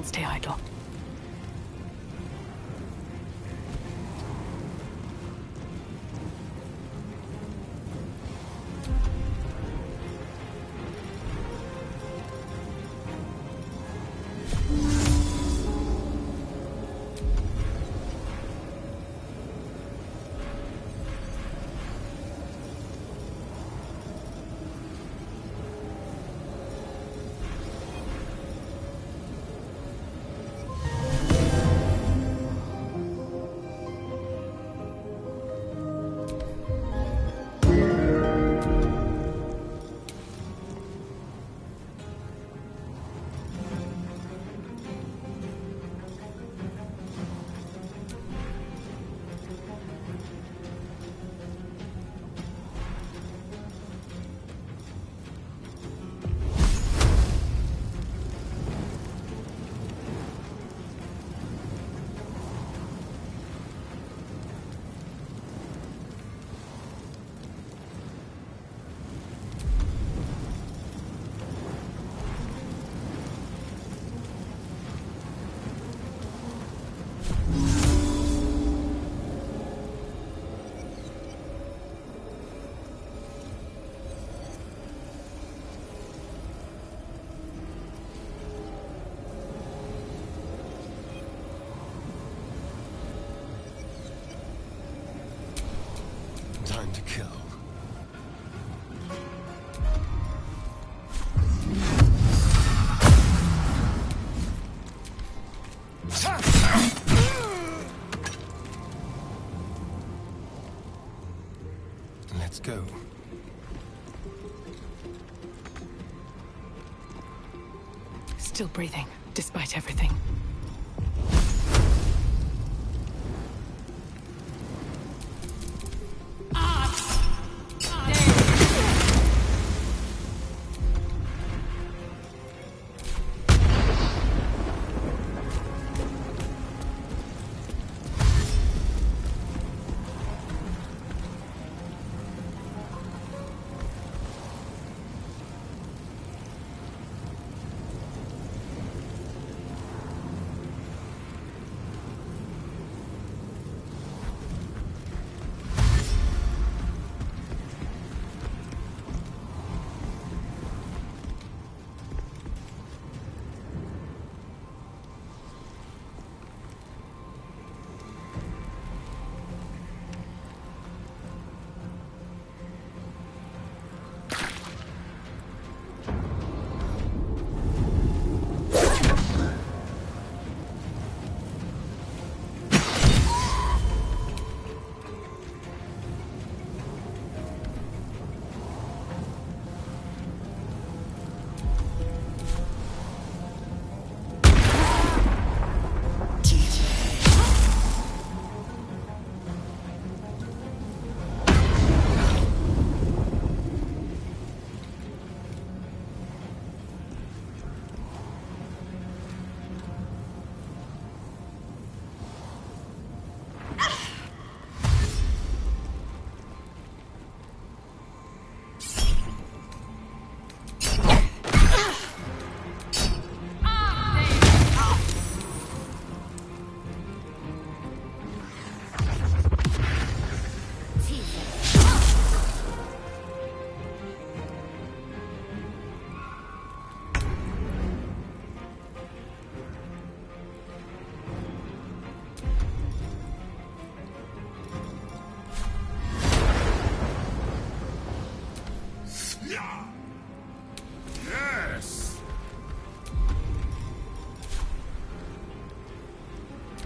stay idle. Time to kill. Let's go. Still breathing, despite everything.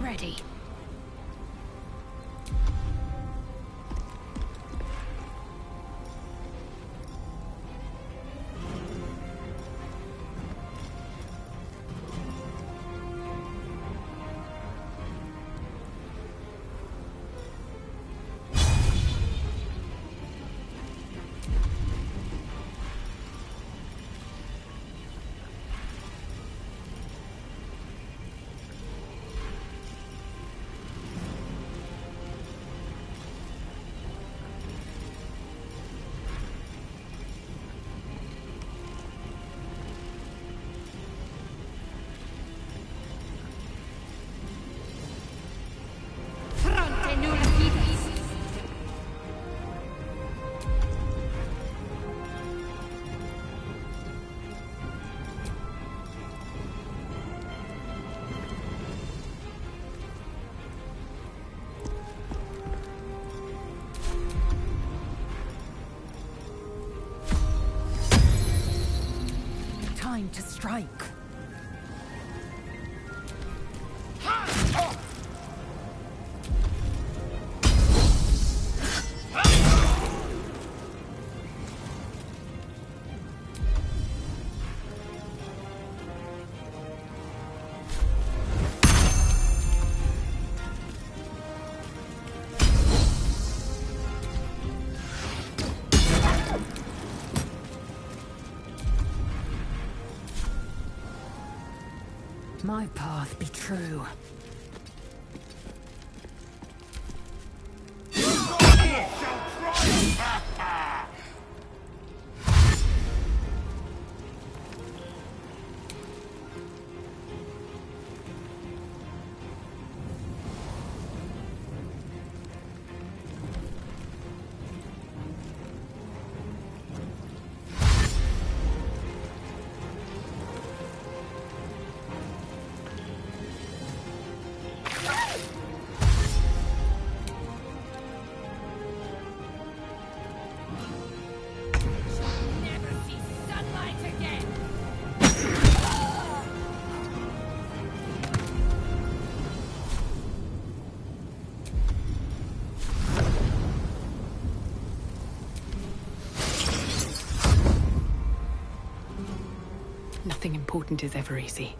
Ready. to strike. My path be true. Nothing important is ever easy.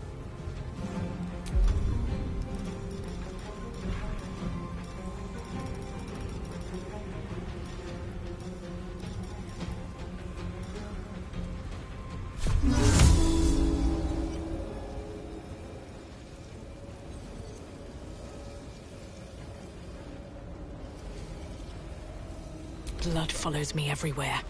Blood follows me everywhere.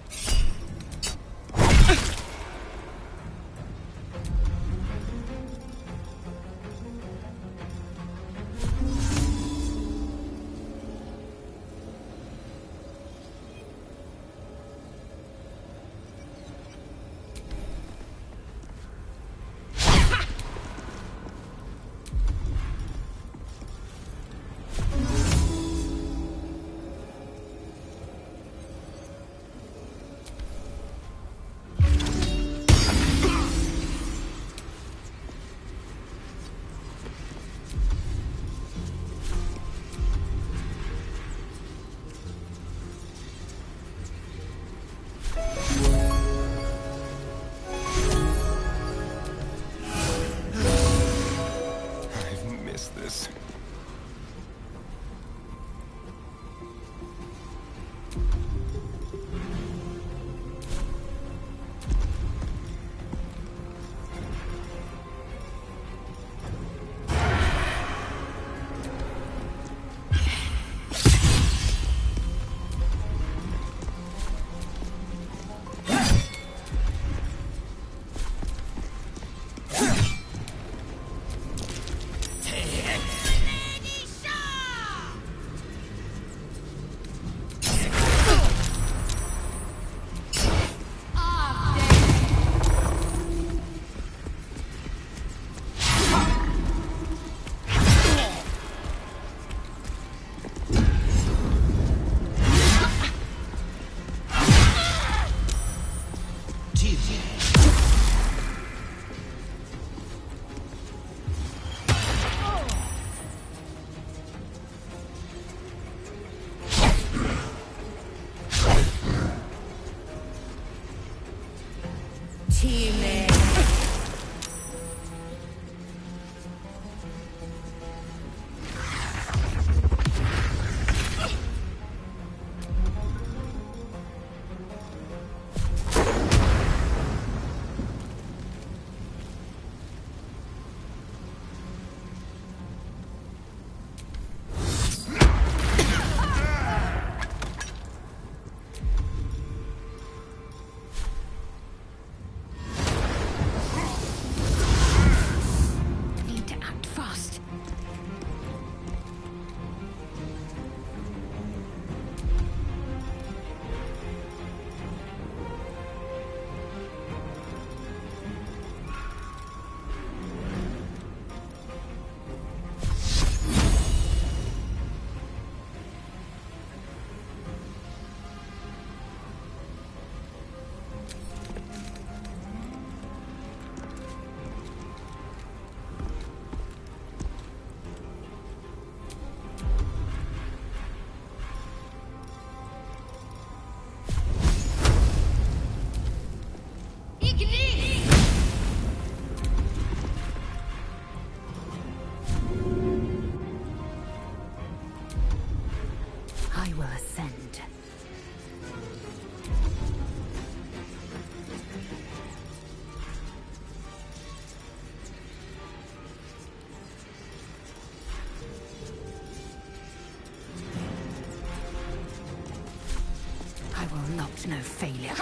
will not know failure.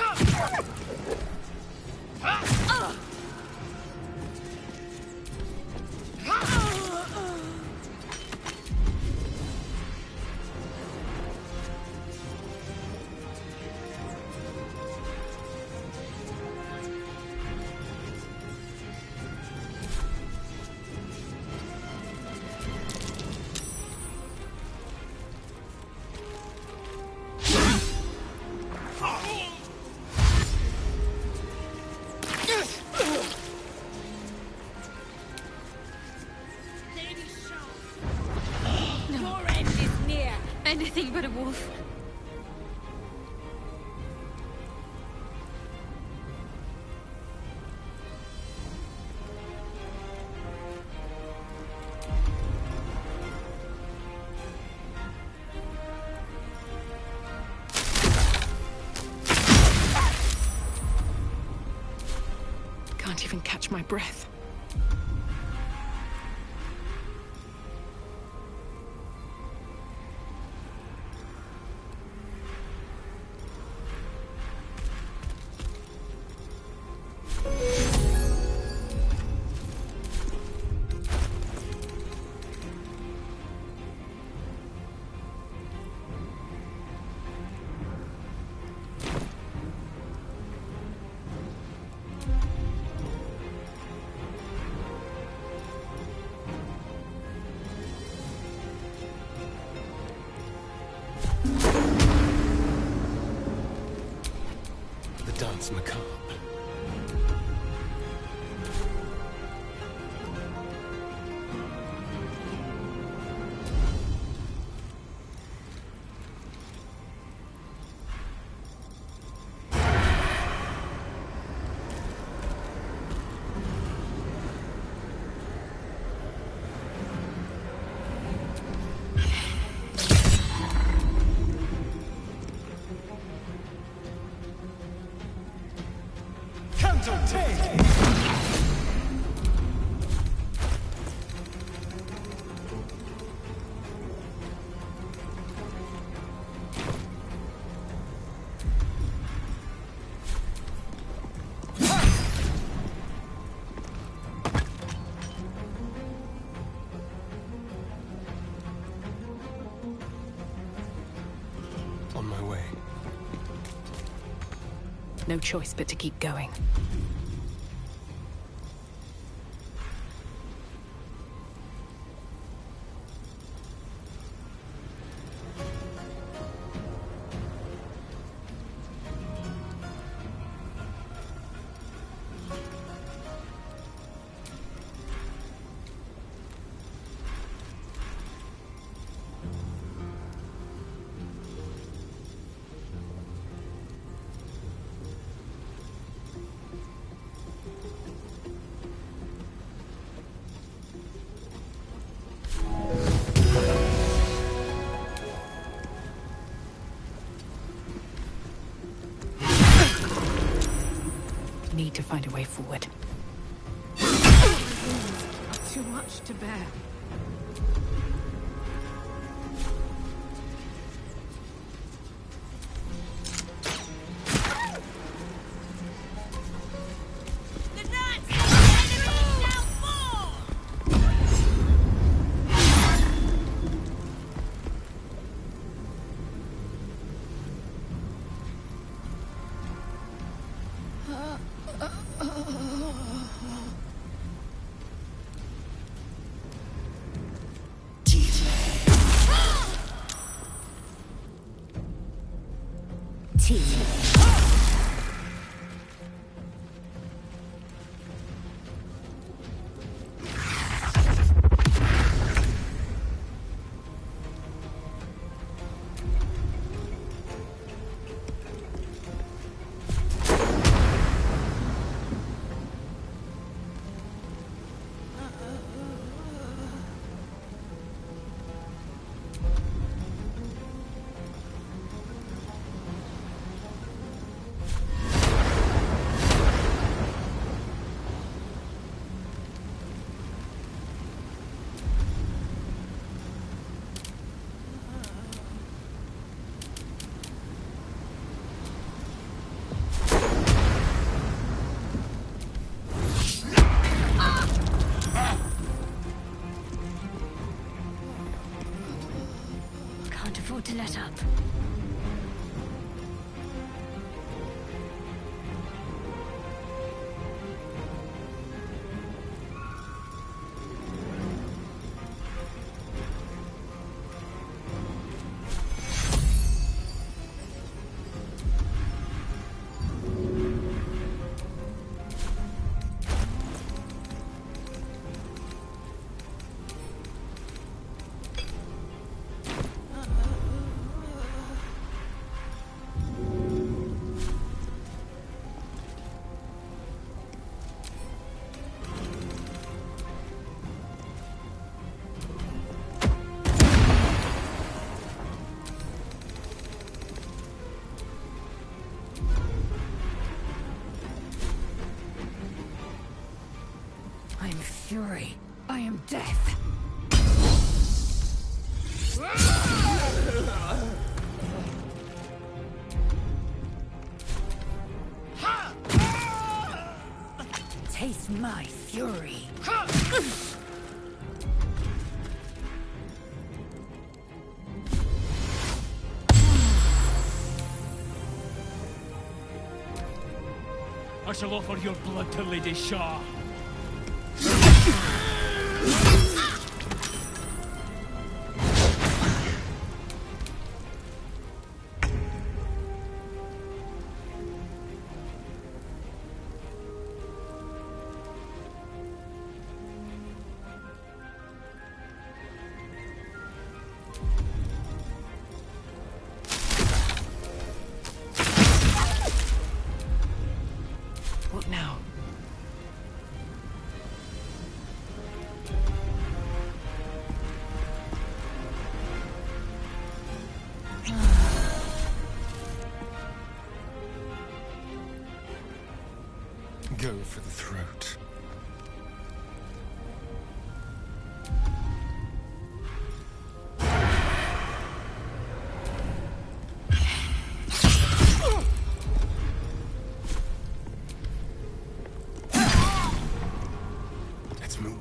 Anything but a wolf. Can't even catch my breath. Dance macabre. On my way. No choice but to keep going. Need to find a way forward. Too much to bear. afford to let up. I am fury. I am death. Taste my fury. I shall offer your blood to Lady Shah. What now? Go for the throat. Let's move.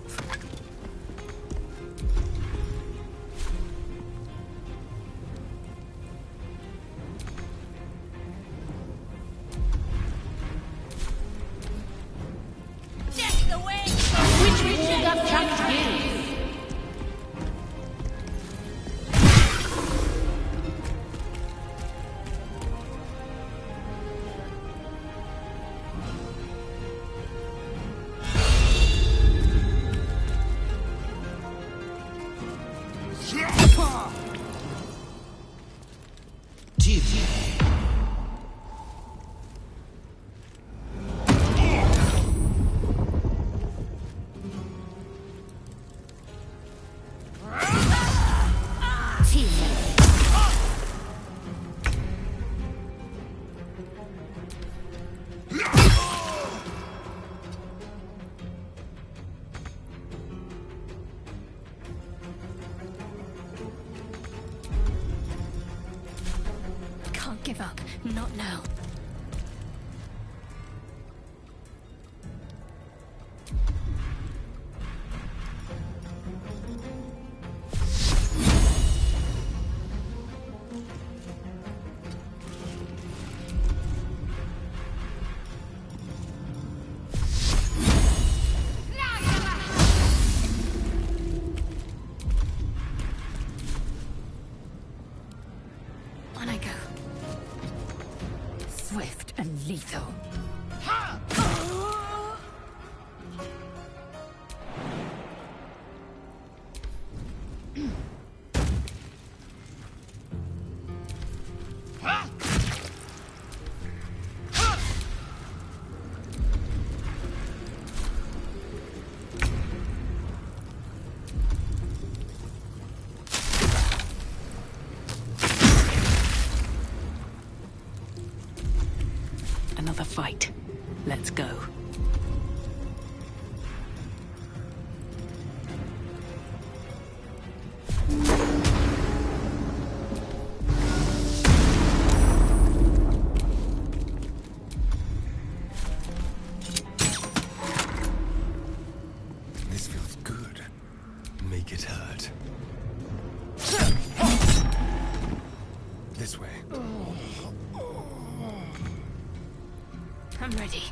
Can't give up. Not now. On I go. Swift and lethal. Another fight. Let's go. This feels good. Make it hurt. This way. I'm ready.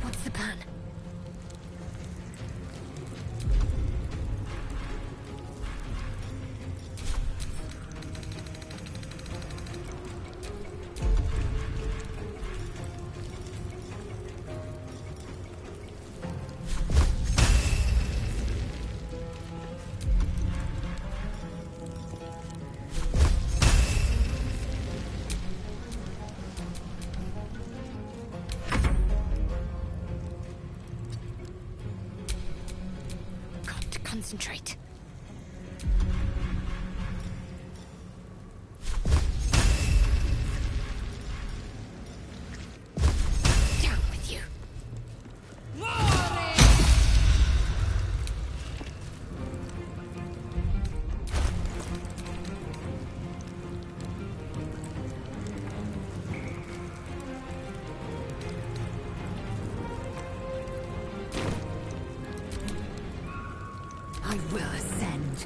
What's the plan? Concentrate. Down with you. I will ascend.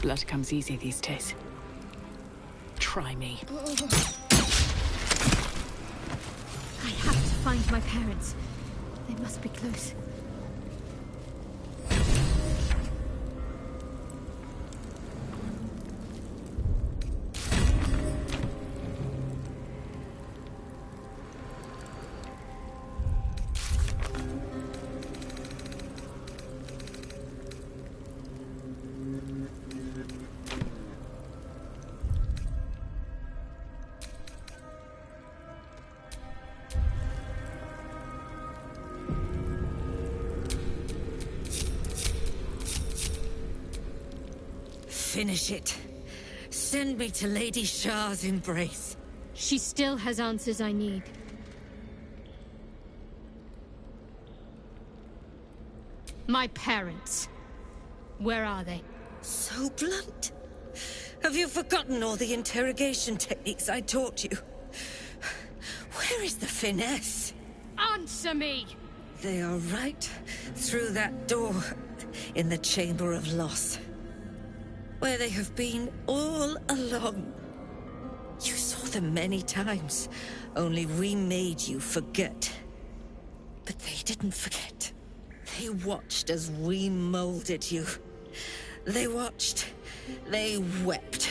Blood comes easy these days. Try me. I have to find my parents. They must be close. Finish it. Send me to Lady Shah's embrace. She still has answers I need. My parents. Where are they? So blunt. Have you forgotten all the interrogation techniques I taught you? Where is the finesse? Answer me! They are right through that door in the Chamber of Loss. Where they have been all along. You saw them many times, only we made you forget. But they didn't forget. They watched as we molded you. They watched, they wept,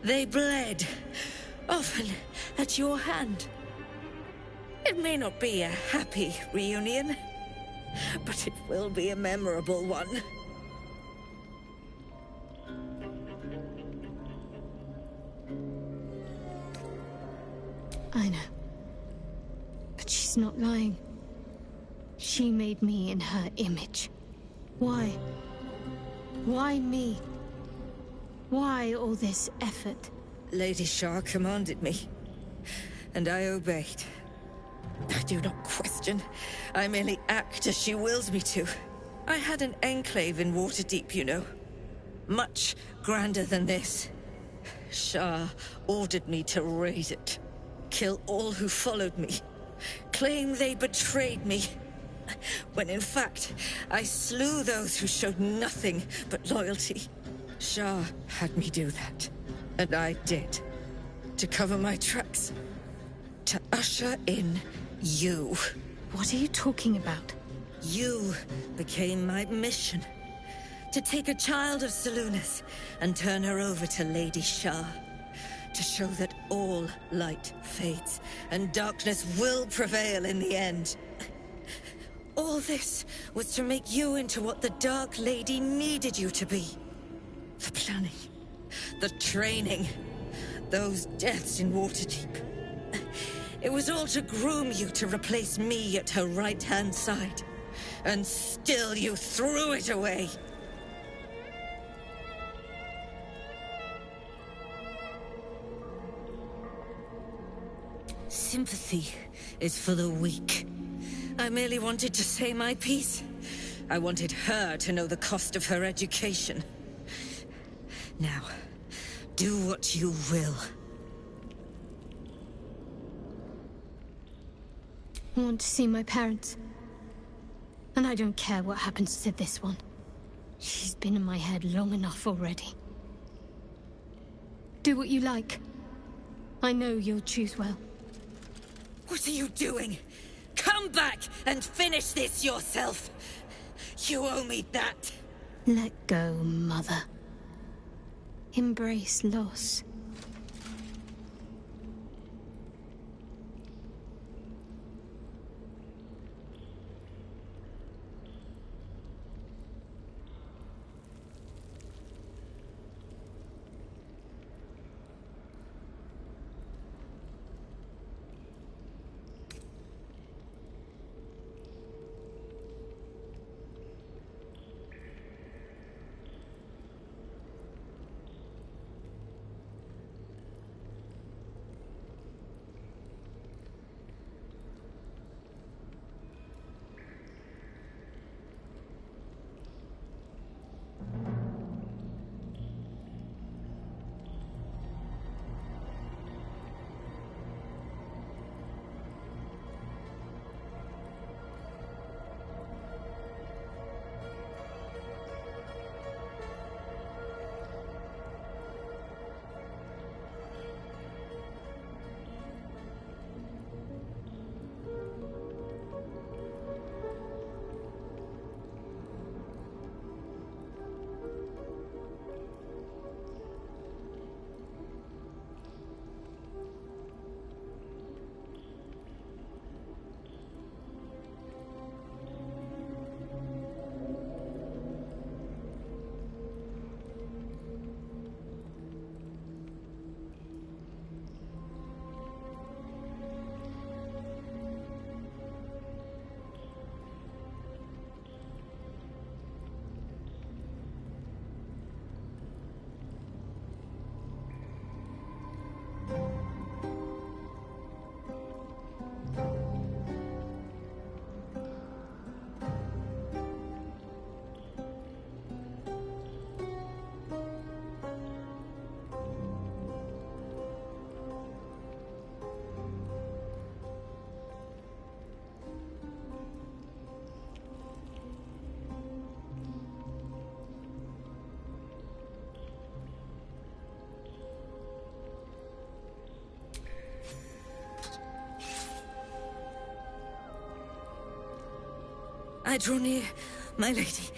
they bled, often at your hand. It may not be a happy reunion, but it will be a memorable one. I know. But she's not lying. She made me in her image. Why? Why me? Why all this effort? Lady Shah commanded me, and I obeyed. I do not question. I merely act as she wills me to. I had an enclave in Waterdeep, you know. Much grander than this. Shah ordered me to raise it. Kill all who followed me. Claim they betrayed me. When in fact, I slew those who showed nothing but loyalty. Shah had me do that. And I did. To cover my tracks. To usher in you. What are you talking about? You became my mission. To take a child of Selûne's and turn her over to Lady Shah. To show that all light fades, and darkness will prevail in the end. All this was to make you into what the Dark Lady needed you to be. The planning, the training, those deaths in Waterdeep. It was all to groom you to replace me at her right-hand side. And still you threw it away. Sympathy is for the weak. I merely wanted to say my piece. I wanted her to know the cost of her education. Now, do what you will. I want to see my parents. And I don't care what happens to this one. She's been in my head long enough already. Do what you like. I know you'll choose well. What are you doing? Come back and finish this yourself. You owe me that. Let go, Mother. Embrace loss. I draw near, my lady.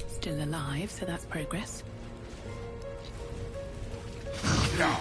Still alive, so that's progress. No.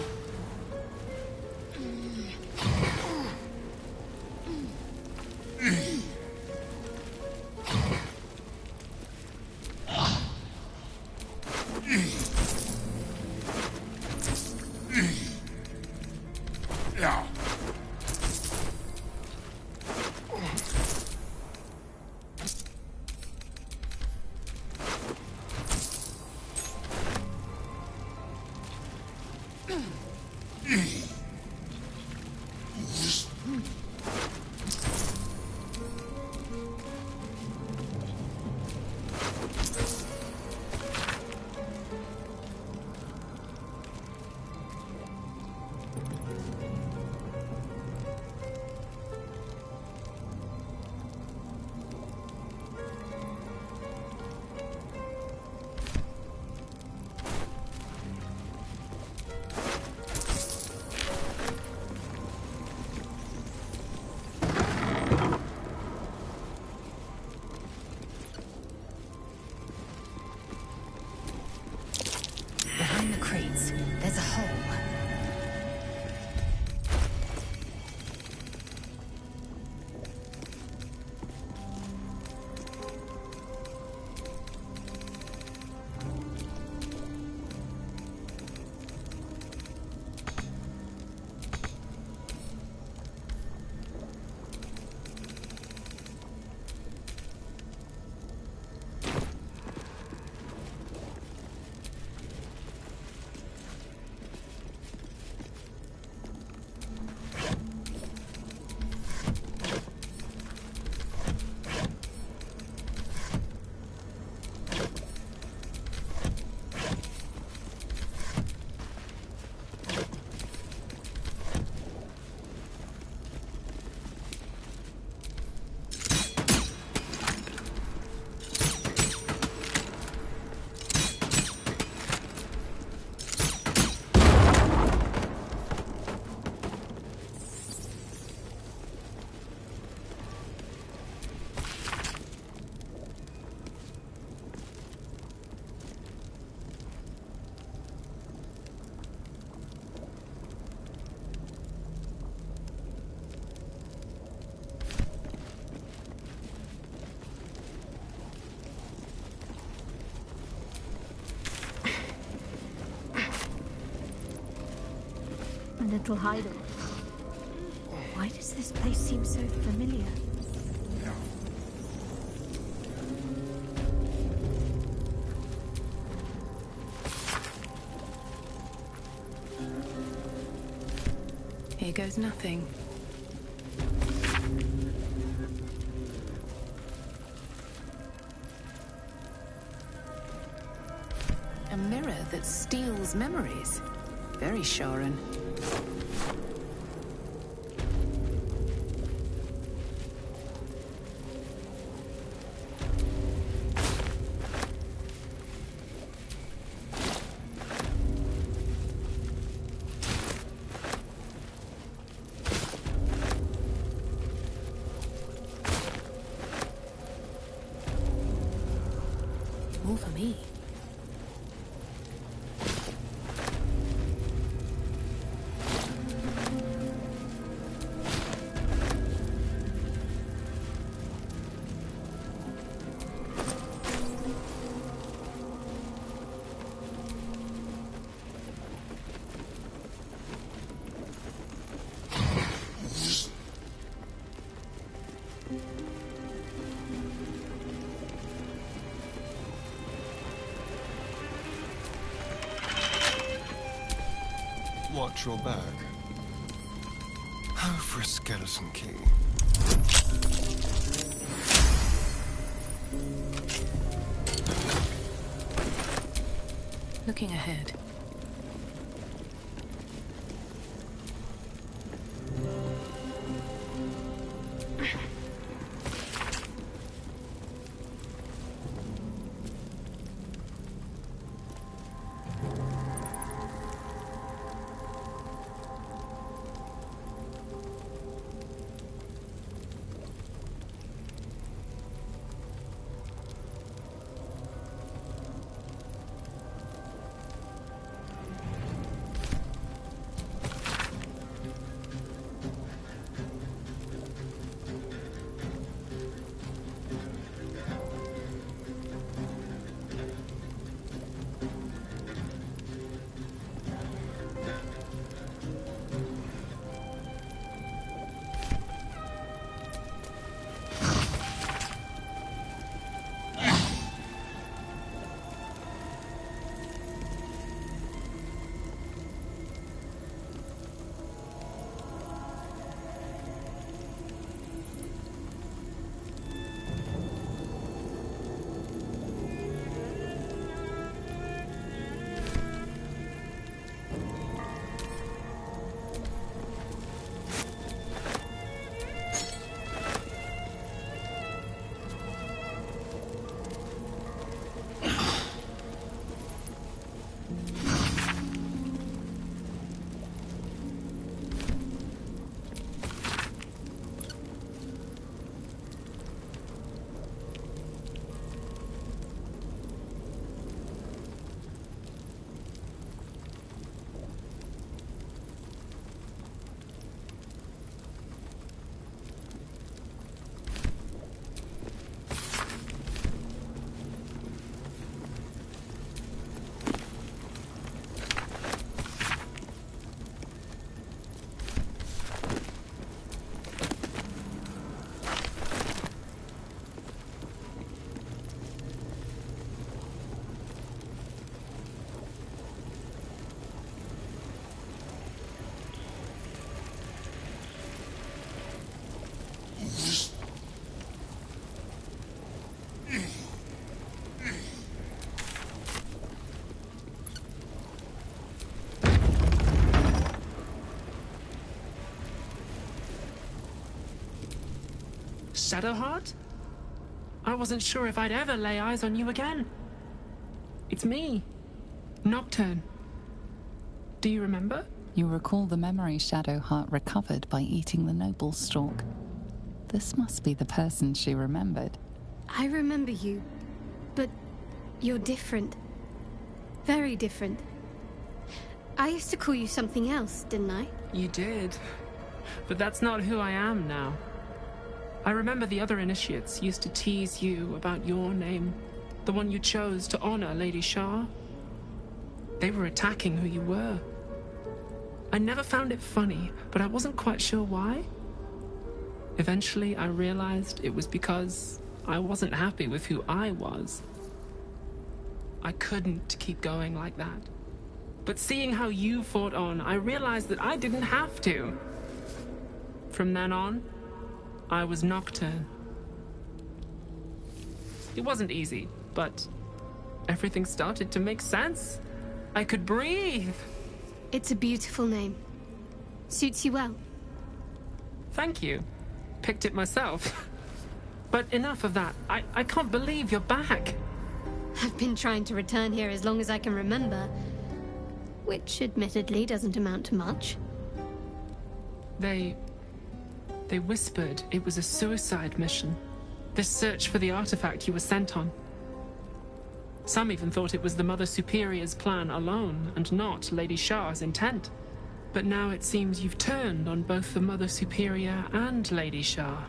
little hideout. Why does this place seem so familiar? Here goes nothing. A mirror that steals memories. Very Sharon. More for me. Watch your back. Oh, for a skeleton key. Looking ahead. Shadowheart? I wasn't sure if I'd ever lay eyes on you again. It's me, Nocturne. Do you remember? You recall the memory Shadowheart recovered by eating the noble stalk. This must be the person she remembered. I remember you, but you're different. Very different. I used to call you something else, didn't I? You did. But that's not who I am now. I remember the other initiates used to tease you about your name, the one you chose to honor Lady Shah. They were attacking who you were. I never found it funny, but I wasn't quite sure why. Eventually, I realized it was because I wasn't happy with who I was. I couldn't keep going like that. But seeing how you fought on, I realized that I didn't have to. From then on, I was Nocturne. It wasn't easy, but everything started to make sense. I could breathe. It's a beautiful name. Suits you well. Thank you. Picked it myself. But enough of that. I can't believe you're back. I've been trying to return here as long as I can remember, which admittedly doesn't amount to much. They whispered it was a suicide mission. This search for the artifact you were sent on. Some even thought it was the Mother Superior's plan alone, and not Lady Shah's intent. But now it seems you've turned on both the Mother Superior and Lady Shah.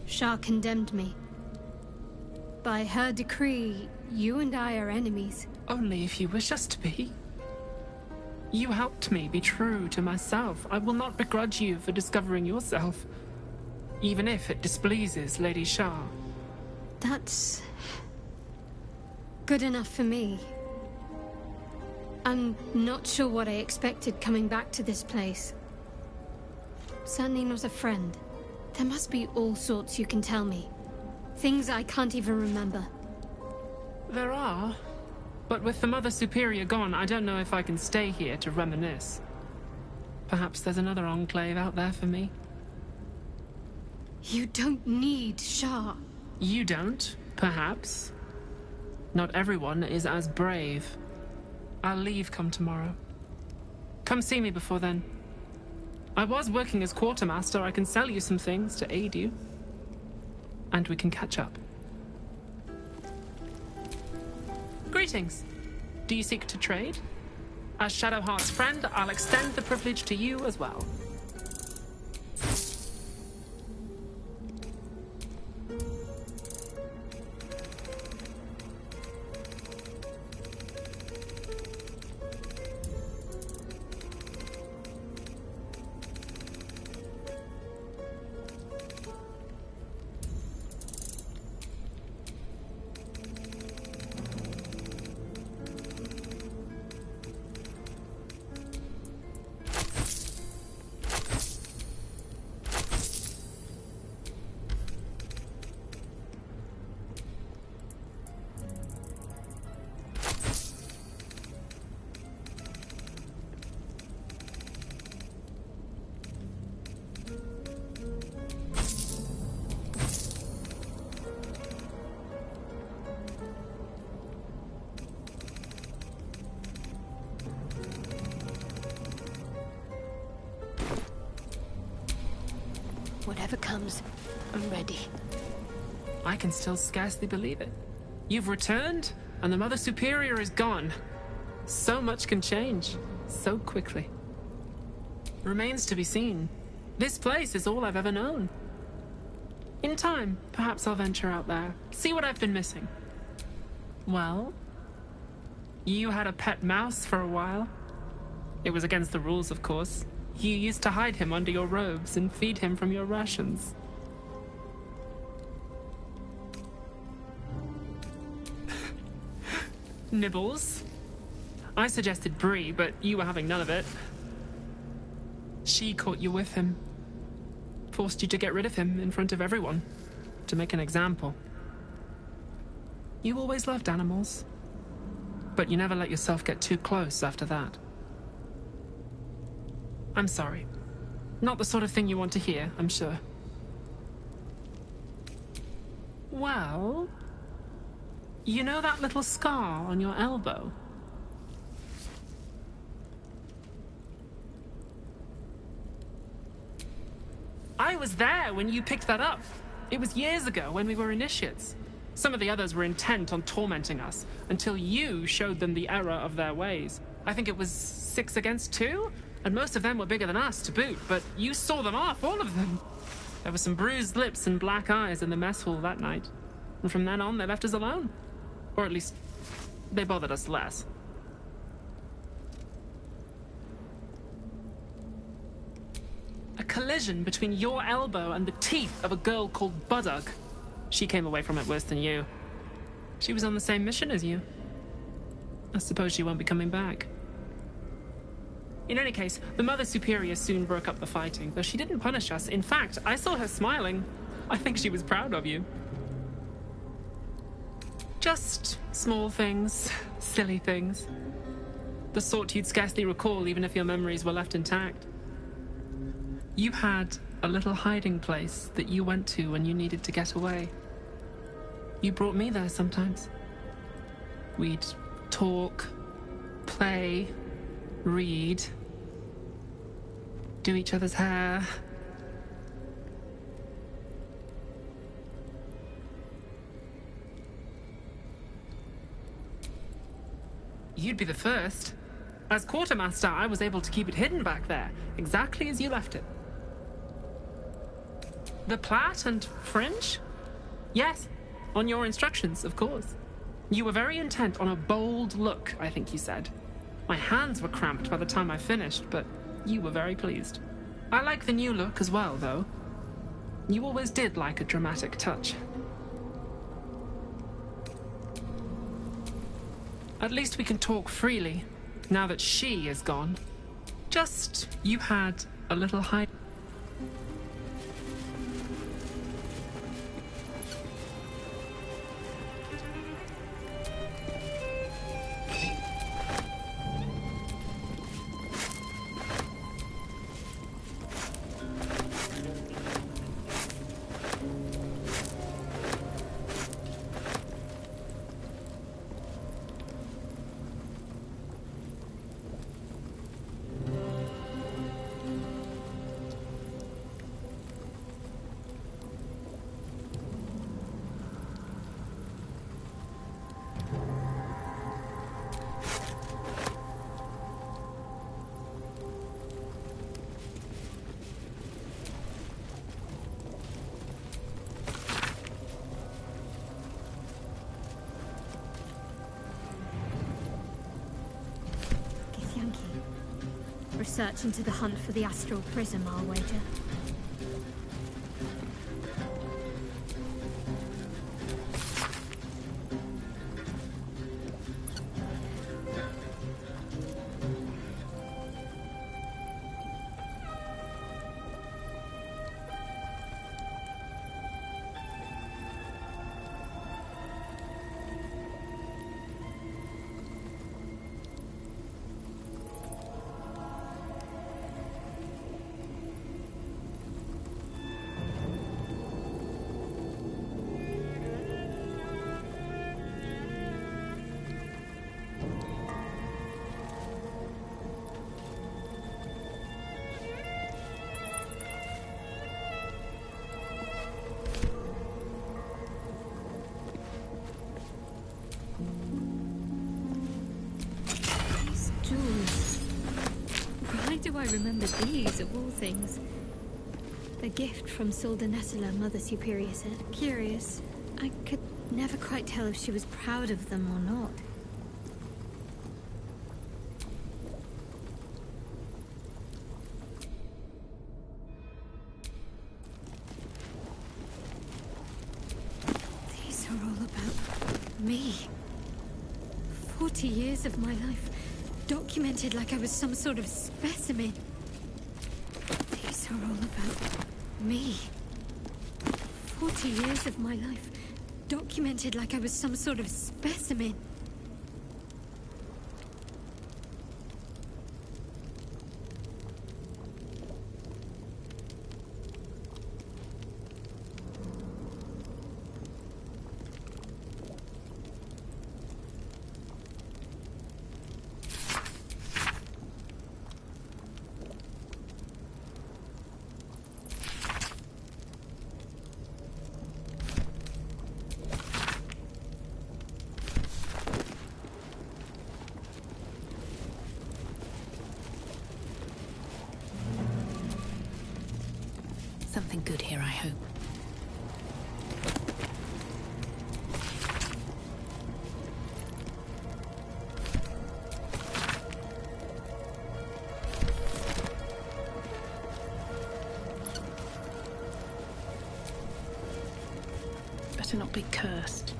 Shah condemned me. By her decree, you and I are enemies. Only if you wish us to be. You helped me be true to myself. I will not begrudge you for discovering yourself, even if it displeases Lady Shah. That's good enough for me. I'm not sure what I expected coming back to this place. Certainly not a friend. There must be all sorts you can tell me. Things I can't even remember. There are. But with the Mother Superior gone, I don't know if I can stay here to reminisce. Perhaps there's another enclave out there for me. You don't need Shah. You don't, perhaps. Not everyone is as brave. I'll leave come tomorrow. Come see me before then. I was working as quartermaster. I can sell you some things to aid you. And we can catch up. Greetings. Do you seek to trade? As Shadowheart's friend, I'll extend the privilege to you as well. Whatever comes, I'm ready. I can still scarcely believe it. You've returned, and the Mother Superior is gone. So much can change, so quickly. Remains to be seen. This place is all I've ever known. In time, perhaps I'll venture out there, see what I've been missing. Well, you had a pet mouse for a while. It was against the rules, of course. You used to hide him under your robes and feed him from your rations. Nibbles. I suggested Bree, but you were having none of it. She caught you with him. Forced you to get rid of him in front of everyone. To make an example. You always loved animals. But you never let yourself get too close after that. I'm sorry. Not the sort of thing you want to hear, I'm sure. Well... You know that little scar on your elbow? was there when you picked that up. It was years ago when we were initiates. Some of the others were intent on tormenting us until you showed them the error of their ways. I think it was 6 against 2, and most of them were bigger than us to boot, but you saw them off, all of them. There were some bruised lips and black eyes in the mess hall that night, and from then on they left us alone. Or at least, they bothered us less. A collision between your elbow and the teeth of a girl called Buddock. She came away from it worse than you. She was on the same mission as you. I suppose she won't be coming back. In any case, the Mother Superior soon broke up the fighting, though she didn't punish us. In fact, I saw her smiling. I think she was proud of you. Just small things, silly things. The sort you'd scarcely recall even if your memories were left intact. You had a little hiding place that you went to when you needed to get away. You brought me there sometimes. We'd talk, play, read, do each other's hair. You'd be the first. As quartermaster, I was able to keep it hidden back there, exactly as you left it. The plait and fringe? Yes, on your instructions, of course. You were very intent on a bold look, I think you said. My hands were cramped by the time I finished, but you were very pleased. I like the new look as well, though. You always did like a dramatic touch. At least we can talk freely, now that she is gone. Just, you had a little hide. Research into the hunt for the astral prism, I'll wager. Do I remember these, of all things? A gift from Solda Nessela, Mother Superior said. Curious. I could never quite tell if she was proud of them or not. These are all about me. 40 years of my life. Documented like I was some sort of specimen. These are all about me. 40 years of my life. Documented like I was some sort of specimen. hope. Better not be cursed.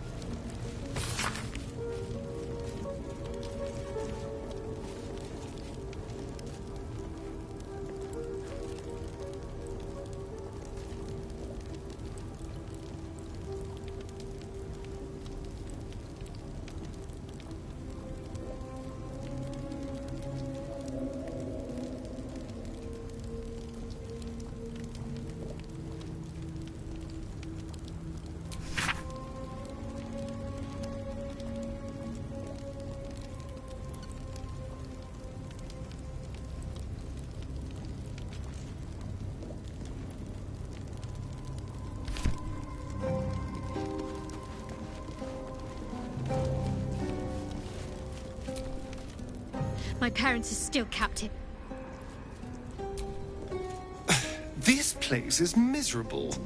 My parents are still captive. This place is miserable,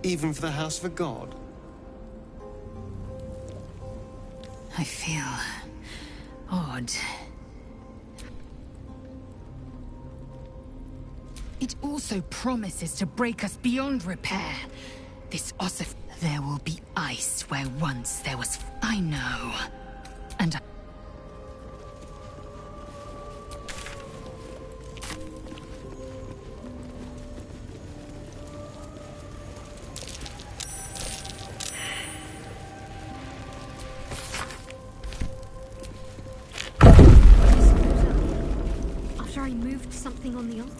even for the house of a god. I feel odd. It also promises to break us beyond repair. This ossif... There will be ice where once there was... I know. And I... After I moved something on the altar.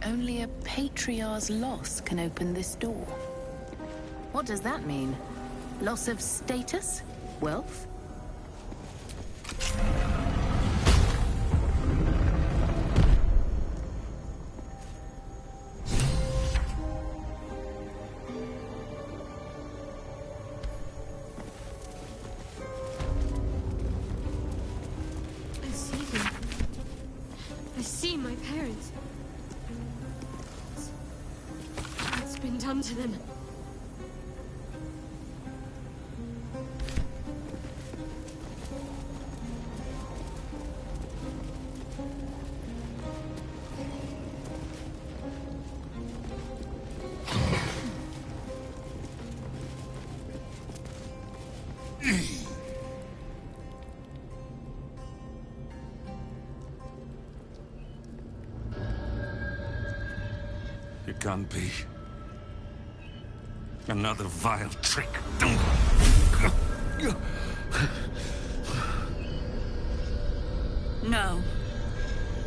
Only a patriarch's loss can open this door. What does that mean? Loss of status? Wealth? I see them. I see my parents. What's been done to them? It can't be. Another vile trick. No.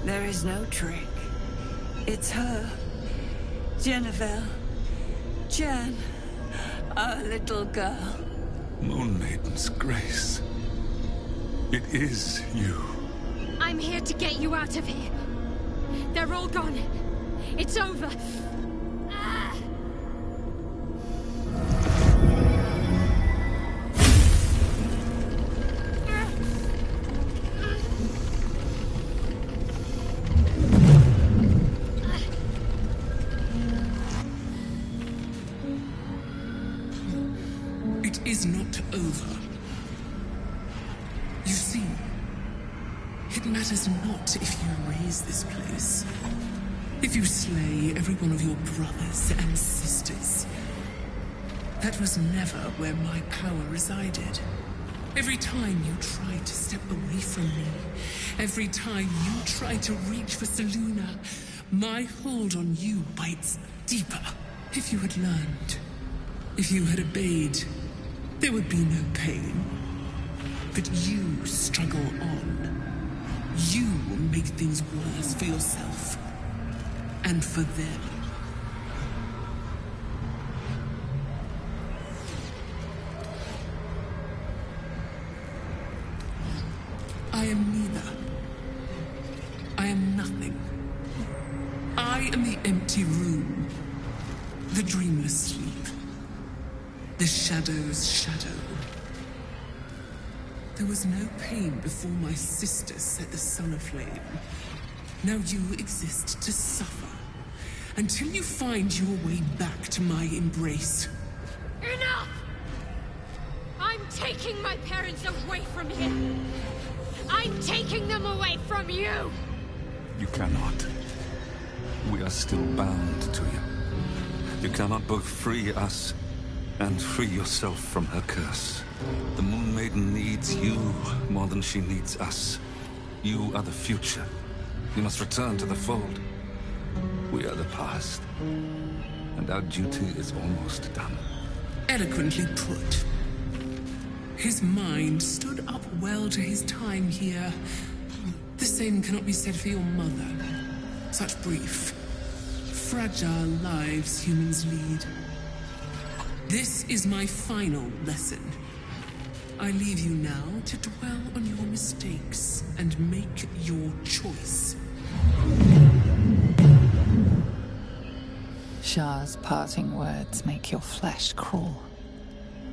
There is no trick. It's her. Jennifer. Jan. Our little girl. Moon Maiden's grace. It is you. I'm here to get you out of here. They're all gone. It's over. Ah! It is not over. You see, it matters not if you raise this place. If you slay every one of your brothers and sisters. That was never where my power resided. Every time you tried to step away from me, every time you tried to reach for Seluna, my hold on you bites deeper. If you had learned, if you had obeyed, there would be no pain. But you struggle on. You make things worse for yourself. And for them. I am neither. I am nothing. I am the empty room. The dreamless sleep. The shadow's shadow. There was no pain before my sister set the sun aflame. Now you exist to suffer, until you find your way back to my embrace. Enough! I'm taking my parents away from here. I'm taking them away from you! You cannot. We are still bound to you. You cannot both free us and free yourself from her curse. The Moon Maiden needs you more than she needs us. You are the future. You must return to the fold. We are the past, and our duty is almost done. Eloquently put. His mind stood up well to his time here. The same cannot be said for your mother. Such brief, fragile lives humans lead. This is my final lesson. I leave you now to dwell on your mistakes and make your choice. Shah's parting words make your flesh crawl.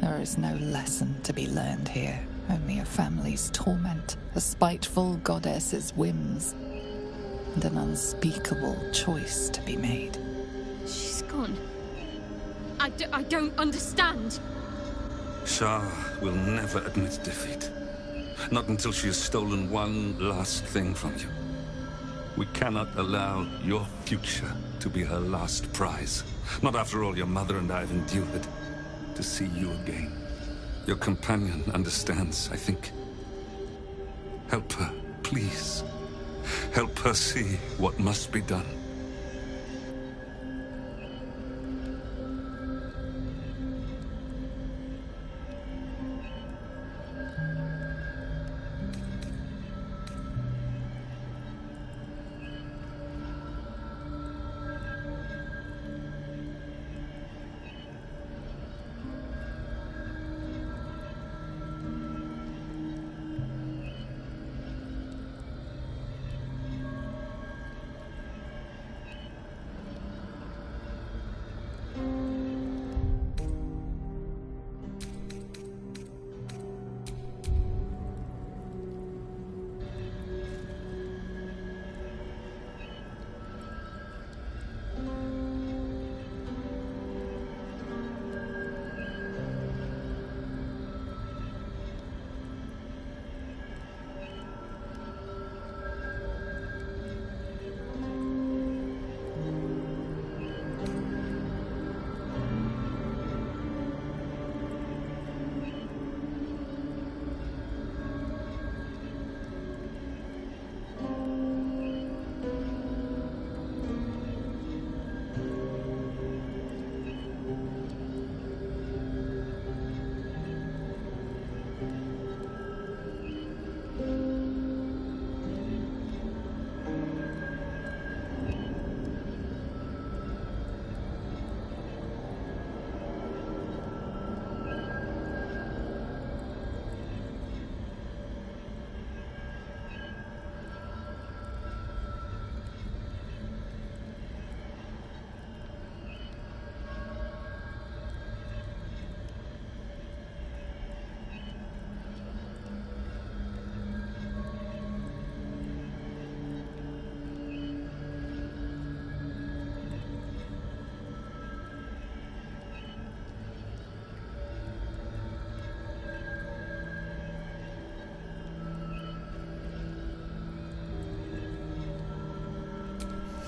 There is no lesson to be learned here, only a family's torment, a spiteful goddess's whims, and an unspeakable choice to be made. She's gone. I don't understand. Shah will never admit defeat. Not until she has stolen one last thing from you. We cannot allow your future to be her last prize. Not after all your mother and I have endured. To see you again. Your companion understands, I think. Help her, please. Help her see what must be done.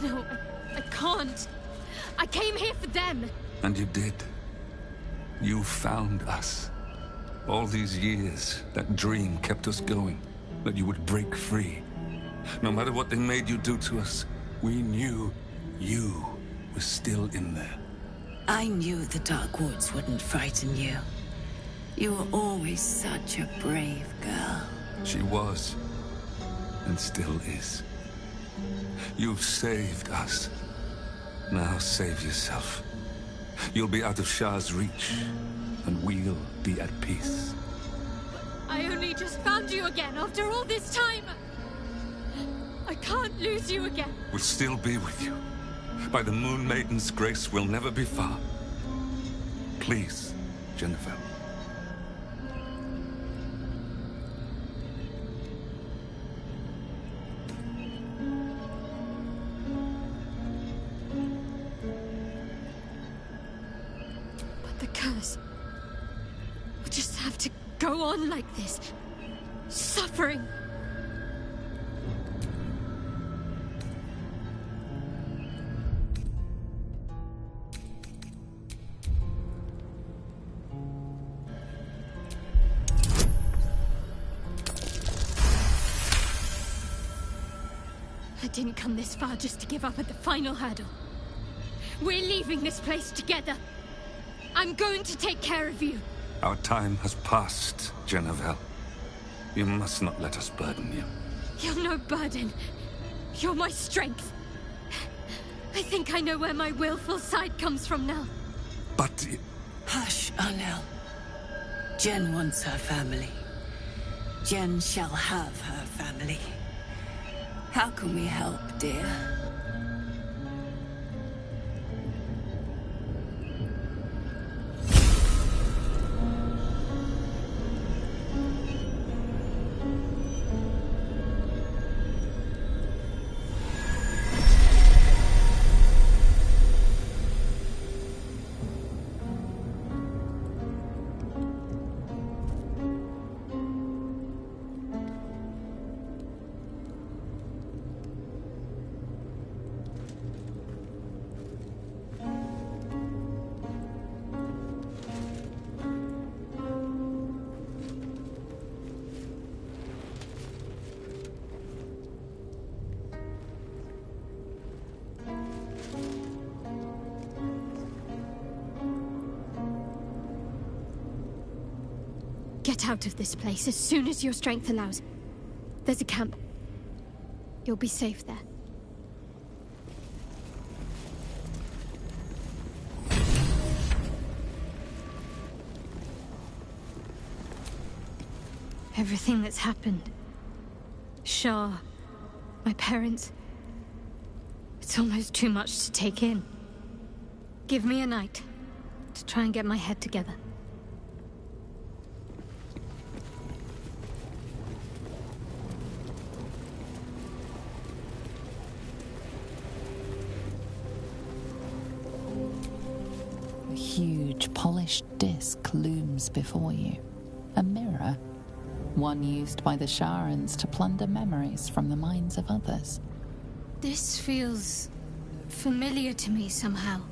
No, I can't. I came here for them. And you did. You found us. All these years, that dream kept us going. That you would break free. No matter what they made you do to us, we knew you were still in there. I knew the Dark Woods wouldn't frighten you. You were always such a brave girl. She was. And still is. You've saved us. Now save yourself. You'll be out of Shah's reach, and we'll be at peace. I only just found you again after all this time. I can't lose you again. We'll still be with you. By the Moon Maiden's grace, we'll never be far. Please, Jennifer. curse. We'll just have to go on like this, suffering. I didn't come this far just to give up at the final hurdle. We're leaving this place together. I'm going to take care of you. Our time has passed, Genevieve. You must not let us burden you. You're no burden. You're my strength. I think I know where my willful side comes from now. But... Hush, Arnel. Jen wants her family. Jen shall have her family. How can we help, dear? Get out of this place as soon as your strength allows. There's a camp. You'll be safe there. Everything that's happened. Shah, my parents. It's almost too much to take in. Give me a night to try and get my head together. A huge, polished disc looms before you. A mirror. One used by the Sharans to plunder memories from the minds of others. This feels familiar to me somehow.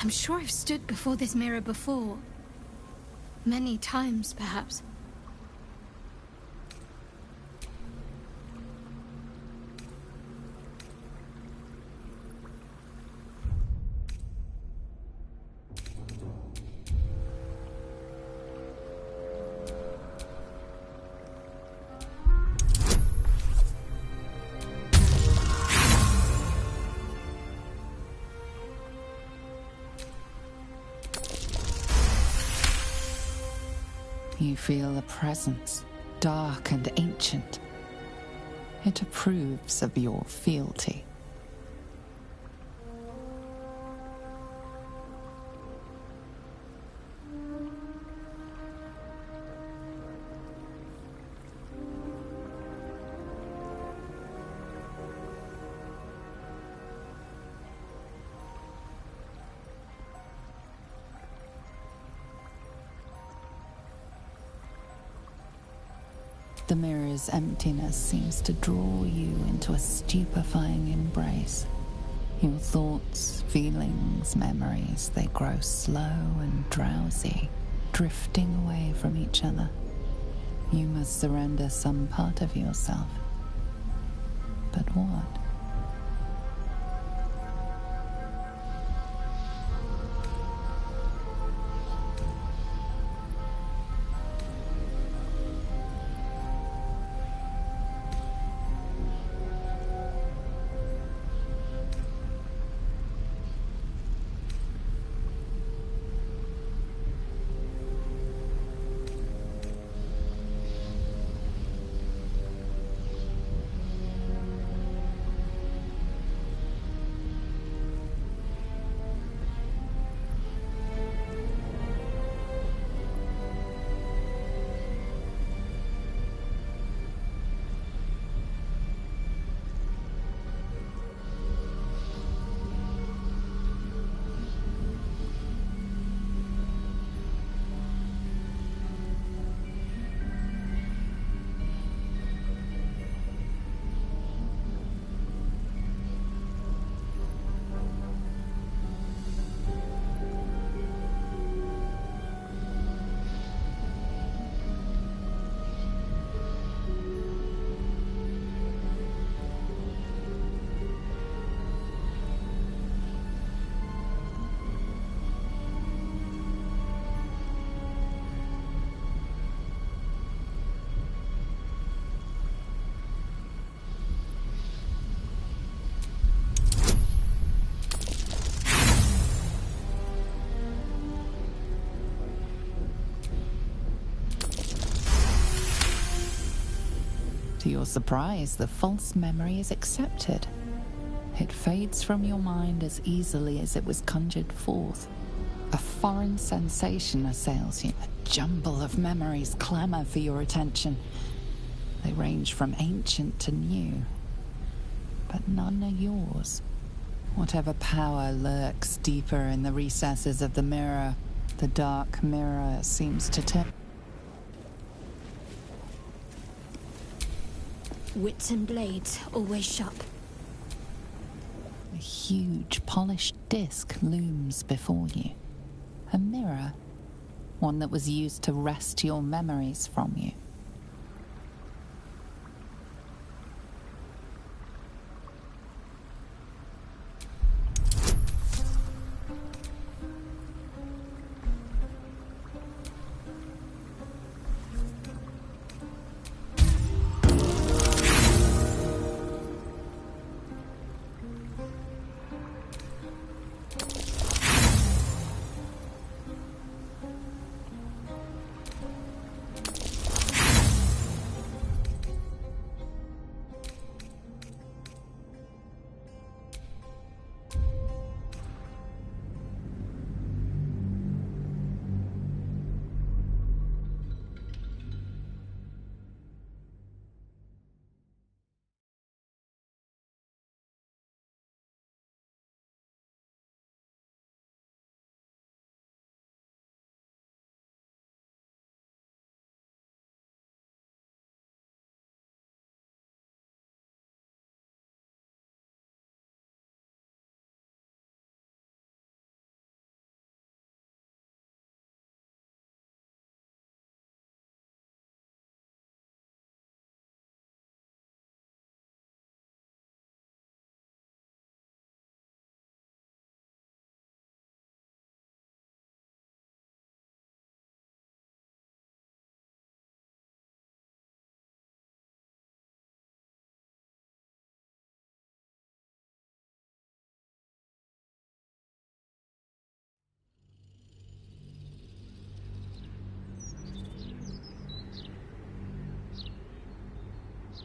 I'm sure I've stood before this mirror before. Many times, perhaps. You feel a presence, dark and ancient. It approves of your fealty. The mirror's emptiness seems to draw you into a stupefying embrace. Your thoughts, feelings, memories, they grow slow and drowsy, drifting away from each other. You must surrender some part of yourself. But what? your surprise, the false memory is accepted. It fades from your mind as easily as it was conjured forth. A foreign sensation assails you. A jumble of memories clamor for your attention. They range from ancient to new, but none are yours. Whatever power lurks deeper in the recesses of the mirror, the dark mirror seems to turn. Wits and blades, always sharp. A huge polished disc looms before you. A mirror, one that was used to wrest your memories from you.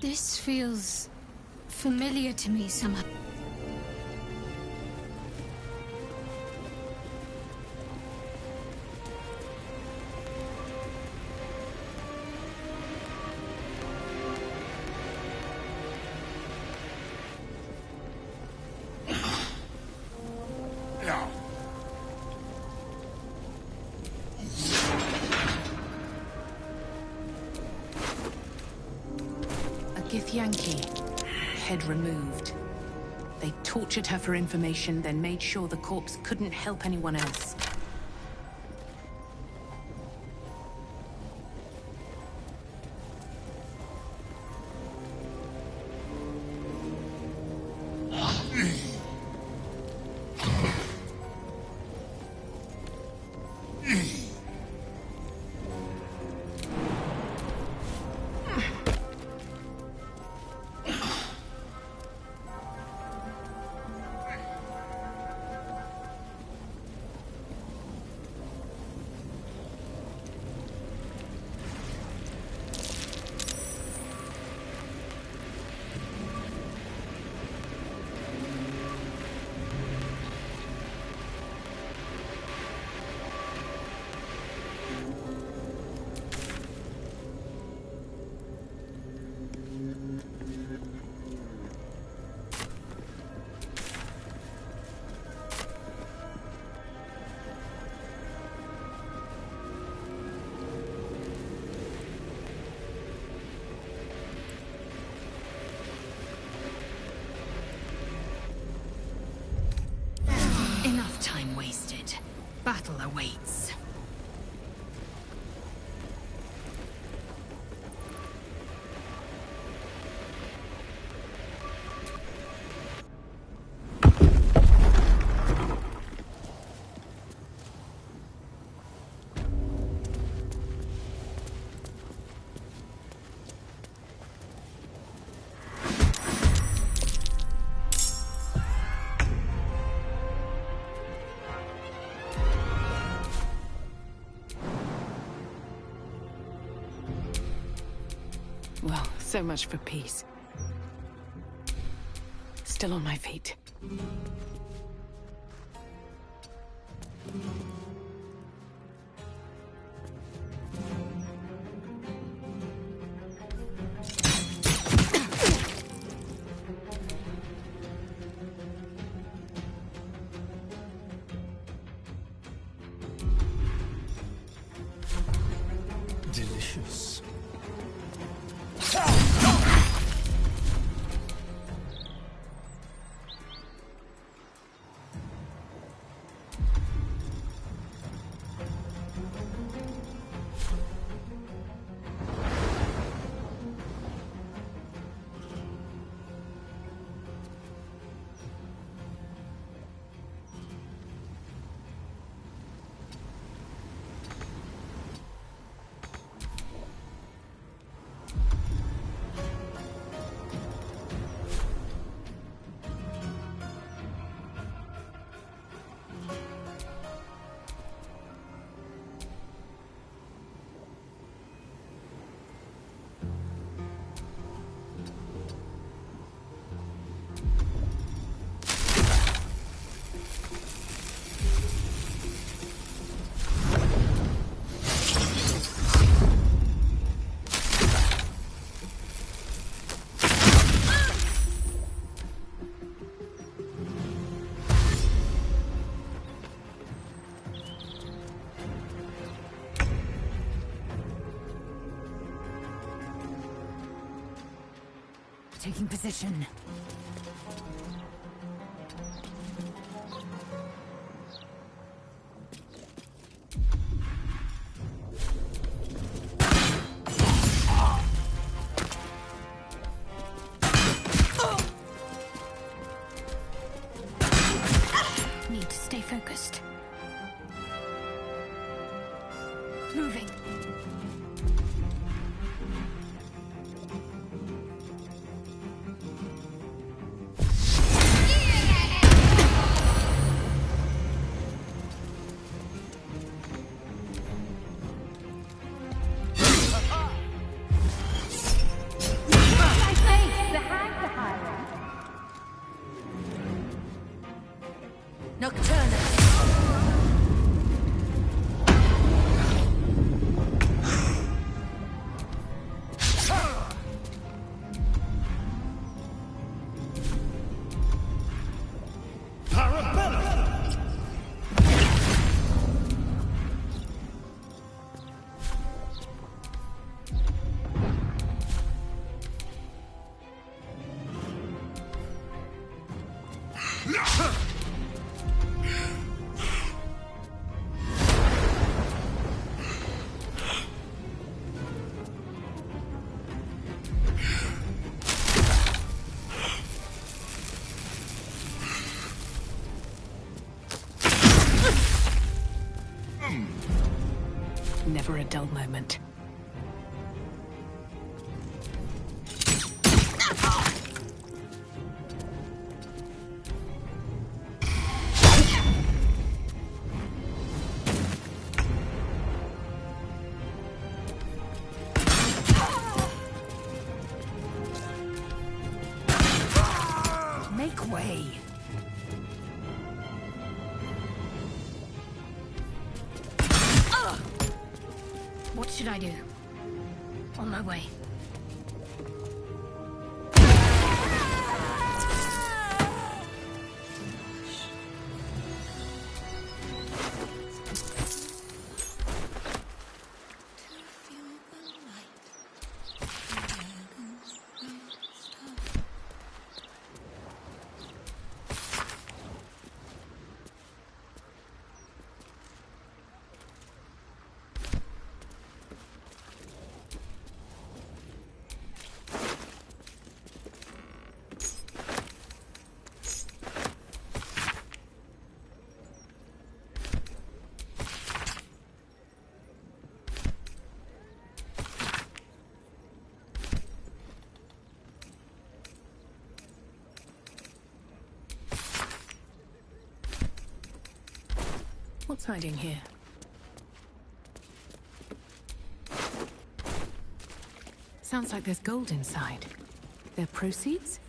This feels familiar to me somehow. Yankee, head removed. They tortured her for information, then made sure the corpse couldn't help anyone else. Enough time wasted. Battle awaits. So much for peace. Still on my feet. Delicious. Taking position. Need to stay focused. Moving. Never a dull moment. Make way. What should I do? On my way. What's hiding here? Sounds like there's gold inside. Their proceeds?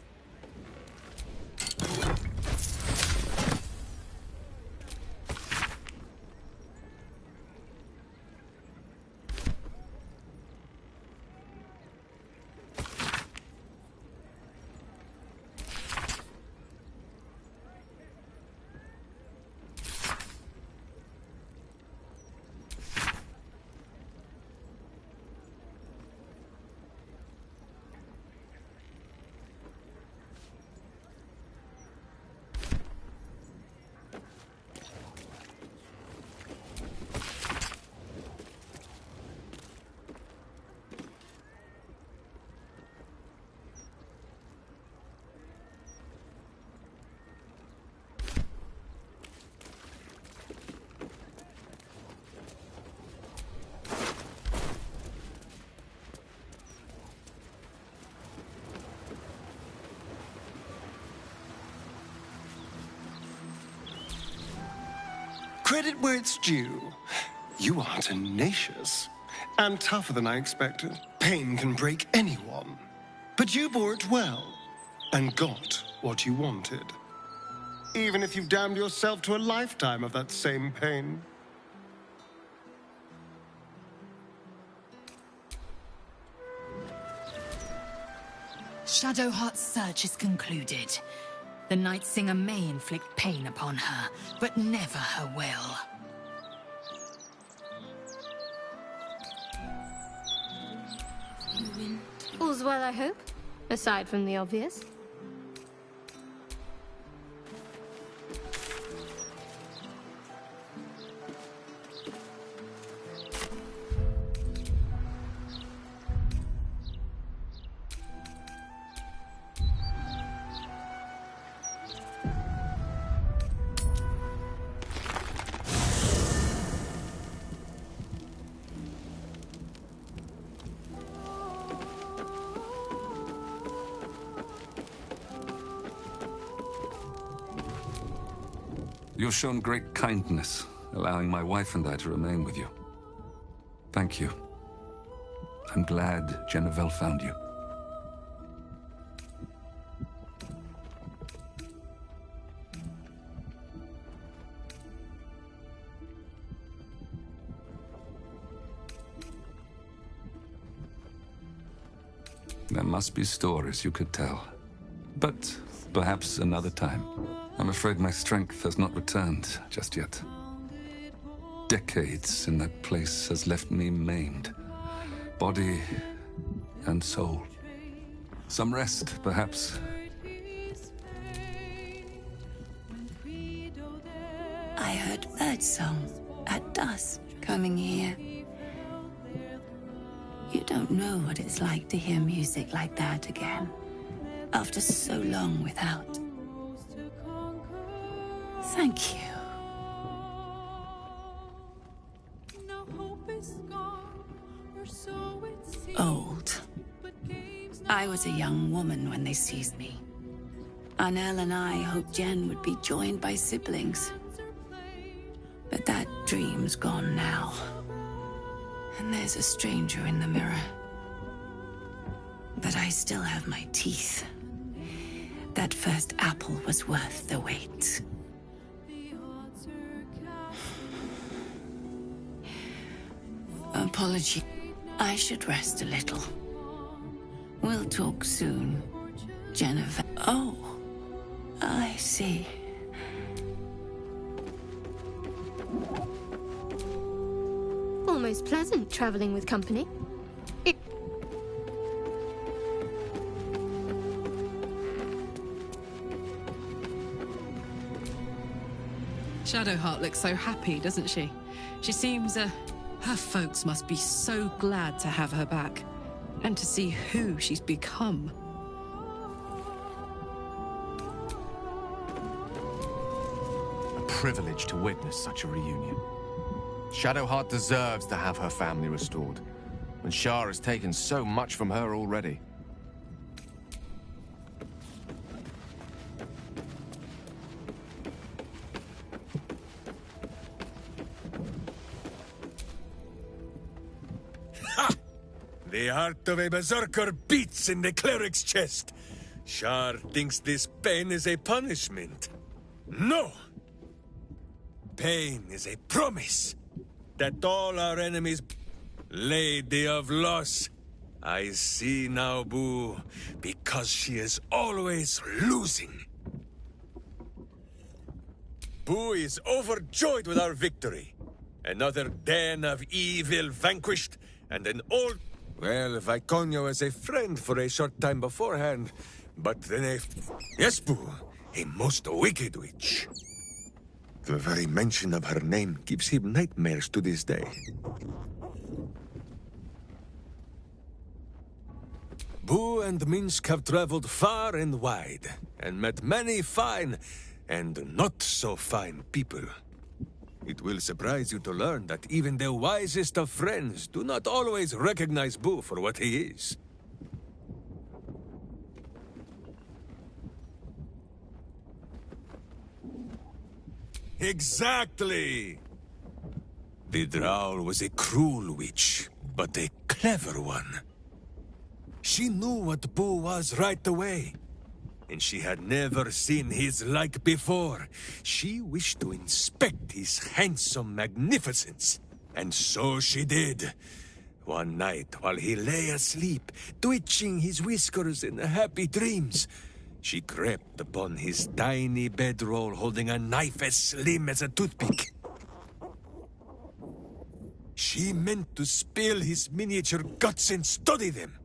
Credit where it's due. You are tenacious. And tougher than I expected. Pain can break anyone. But you bore it well. And got what you wanted. Even if you've damned yourself to a lifetime of that same pain. Shadowheart's search is concluded. The Night Singer may inflict pain upon her, but never her will. All's well, I hope, aside from the obvious. You've shown great kindness, allowing my wife and I to remain with you. Thank you. I'm glad Jennifer found you. There must be stories you could tell. But perhaps another time. I'm afraid my strength has not returned just yet. Decades in that place has left me maimed. Body and soul. Some rest, perhaps. I heard birdsong at dusk coming here. You don't know what it's like to hear music like that again. After so long without. Thank you. Old. I was a young woman when they seized me. Arnell and I hoped Jen would be joined by siblings. But that dream's gone now. And there's a stranger in the mirror. But I still have my teeth. That first apple was worth the wait. Apology. I should rest a little. We'll talk soon, Jennifer. Oh, I see. Almost pleasant traveling with company. Shadowheart looks so happy, doesn't she? She seems, her folks must be so glad to have her back. And to see who she's become. A privilege to witness such a reunion. Shadowheart deserves to have her family restored. And Shah has taken so much from her already. The heart of a berserker beats in the cleric's chest. Shar thinks this pain is a punishment. No! Pain is a promise that all our enemies... Lady of Loss, I see now, Boo, because she is always losing. Boo is overjoyed with our victory. Another den of evil vanquished, and an old... Well, Viconio was a friend for a short time beforehand, but then a... Yes, Boo, a most wicked witch. The very mention of her name gives him nightmares to this day. Boo and Minsk have traveled far and wide, and met many fine and not so fine people. It will surprise you to learn that even the wisest of friends do not always recognize Boo for what he is. Exactly! The Drow was a cruel witch, but a clever one. She knew what Boo was right away, and she had never seen his like before. She wished to inspect his handsome magnificence, and so she did. One night, while he lay asleep, twitching his whiskers in happy dreams, she crept upon his tiny bedroll holding a knife as slim as a toothpick. She meant to spill his miniature guts and study them.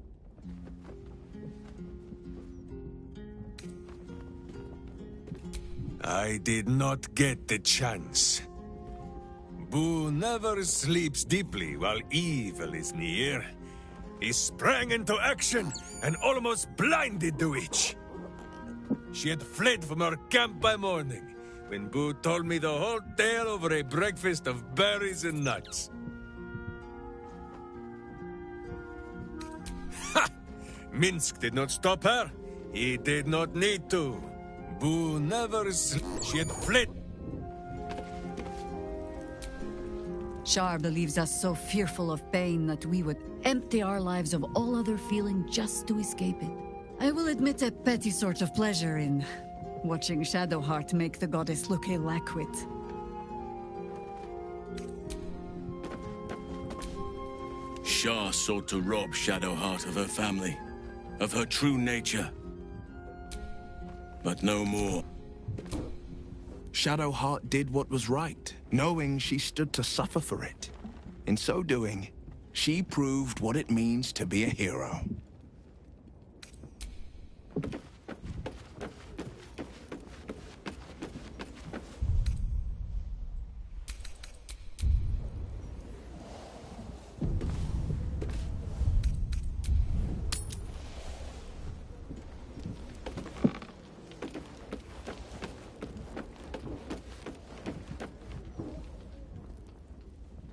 I did not get the chance. Boo never sleeps deeply while evil is near. He sprang into action and almost blinded the witch. She had fled from her camp by morning, when Boo told me the whole tale over a breakfast of berries and nuts. Ha! Minsk did not stop her. He did not need to. Boo never She had fled. Shar believes us so fearful of pain that we would empty our lives of all other feeling just to escape it. I will admit a petty sort of pleasure in watching Shadowheart make the goddess look ill-equipped. Shar sought to rob Shadowheart of her family, of her true nature. But no more. Shadowheart did what was right, knowing she stood to suffer for it. In so doing, she proved what it means to be a hero.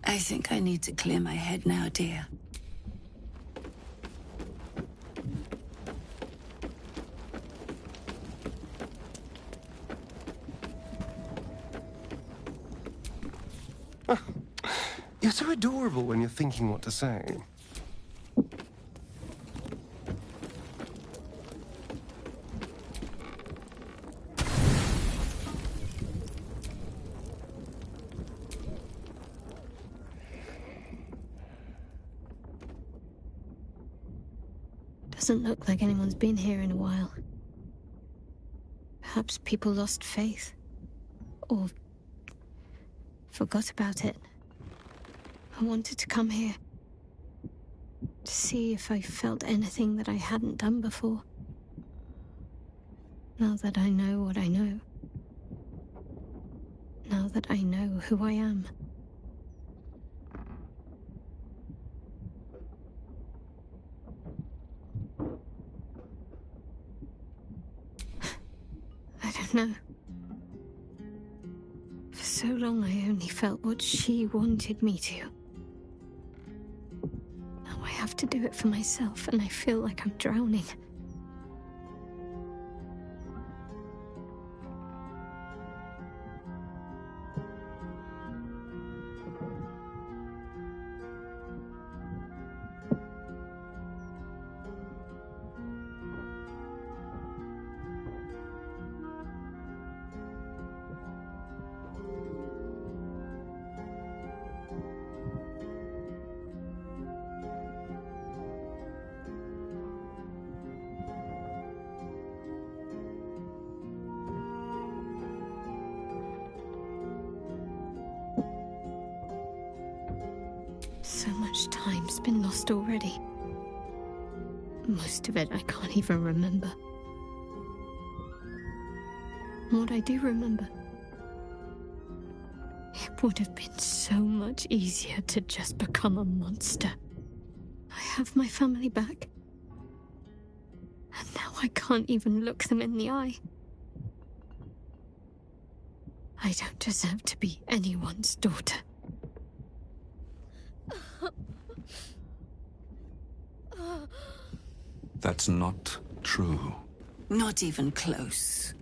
I think I need to clear my head now, dear. You're so adorable when you're thinking what to say. Doesn't look like anyone's been here in a while. Perhaps people lost faith. Or forgot about it. I wanted to come here. To see if I felt anything that I hadn't done before. Now that I know what I know. Now that I know who I am. I don't know. For so long I only felt what she wanted me to. Now I have to do it for myself, and I feel like I'm drowning. So much time's been lost already. Most of it I can't even remember. And what I do remember, it would have been so much easier to just become a monster. I have my family back. And now I can't even look them in the eye. I don't deserve to be anyone's daughter. That's not true. Not even close.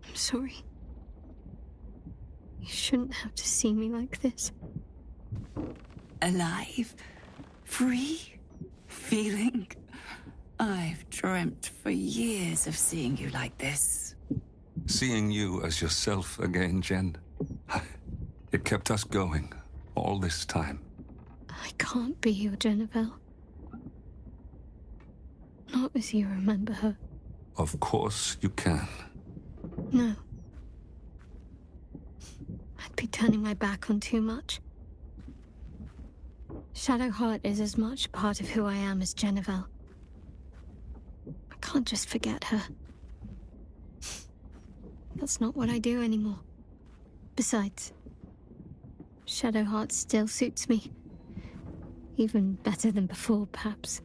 I'm sorry. You shouldn't have to see me like this. Alive? Free? Feeling? I've dreamt for years of seeing you like this. Seeing you as yourself again, Jen. It kept us going all this time. I can't be your Jennifer. Not as you remember her. Of course you can. No. I'd be turning my back on too much. Shadowheart is as much part of who I am as Jennifer. I can't just forget her. That's not what I do anymore. Besides, Shadowheart still suits me. Even better than before, perhaps.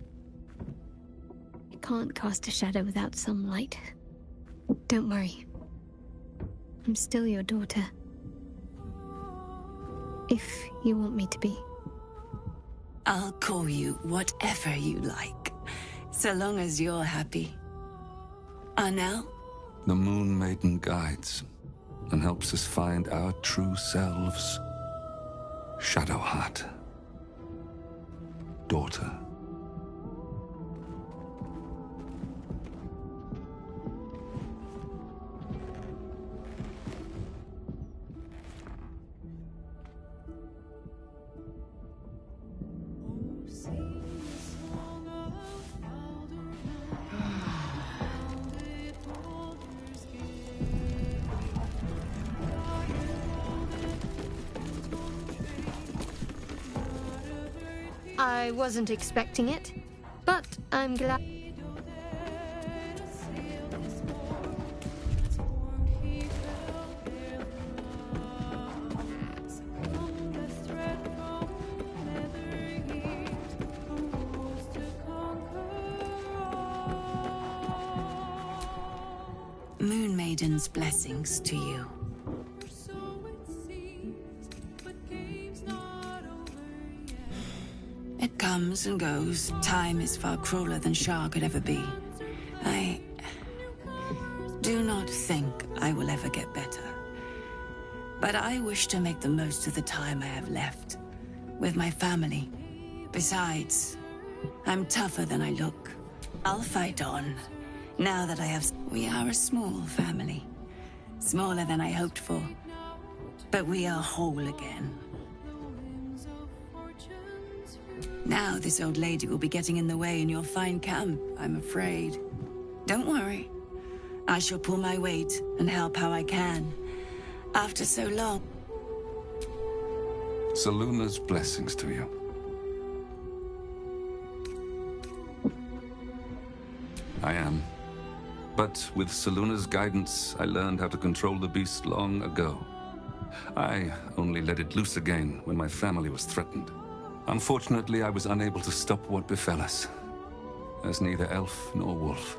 You can't cast a shadow without some light. Don't worry. I'm still your daughter. If you want me to be. I'll call you whatever you like, so long as you're happy. Arnell? The Moon Maiden guides and helps us find our true selves. Shadowheart. Daughter. I wasn't expecting it, but I'm glad. Moon Maiden's blessings to you. It comes and goes. Time is far crueler than Shah could ever be. I do not think I will ever get better. But I wish to make the most of the time I have left with my family. Besides, I'm tougher than I look. I'll fight on. Now that I have... We are a small family. Smaller than I hoped for. But we are whole again. Now this old lady will be getting in the way in your fine camp, I'm afraid. Don't worry. I shall pull my weight and help how I can. After so long. Seluna's blessings to you. I am. But with Seluna's guidance, I learned how to control the beast long ago. I only let it loose again when my family was threatened. Unfortunately, I was unable to stop what befell us, as neither elf nor wolf.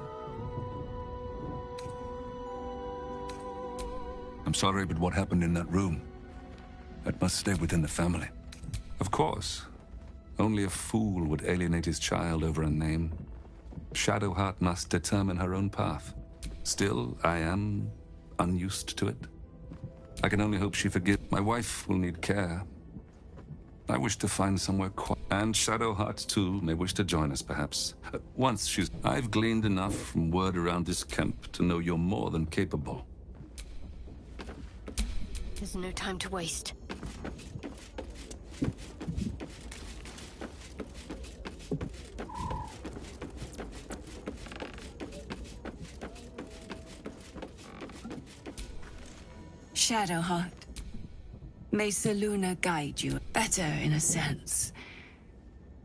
I'm sorry, but what happened in that room? That must stay within the family. Of course. Only a fool would alienate his child over a name. Shadowheart must determine her own path. Still, I am unused to it. I can only hope she forgives. My wife will need care. I wish to find somewhere quiet. And Shadowheart, too, may wish to join us, perhaps. Once she's... I've gleaned enough from word around this camp to know you're more than capable. There's no time to waste. Shadowheart. May Seluna guide you. Better, in a sense.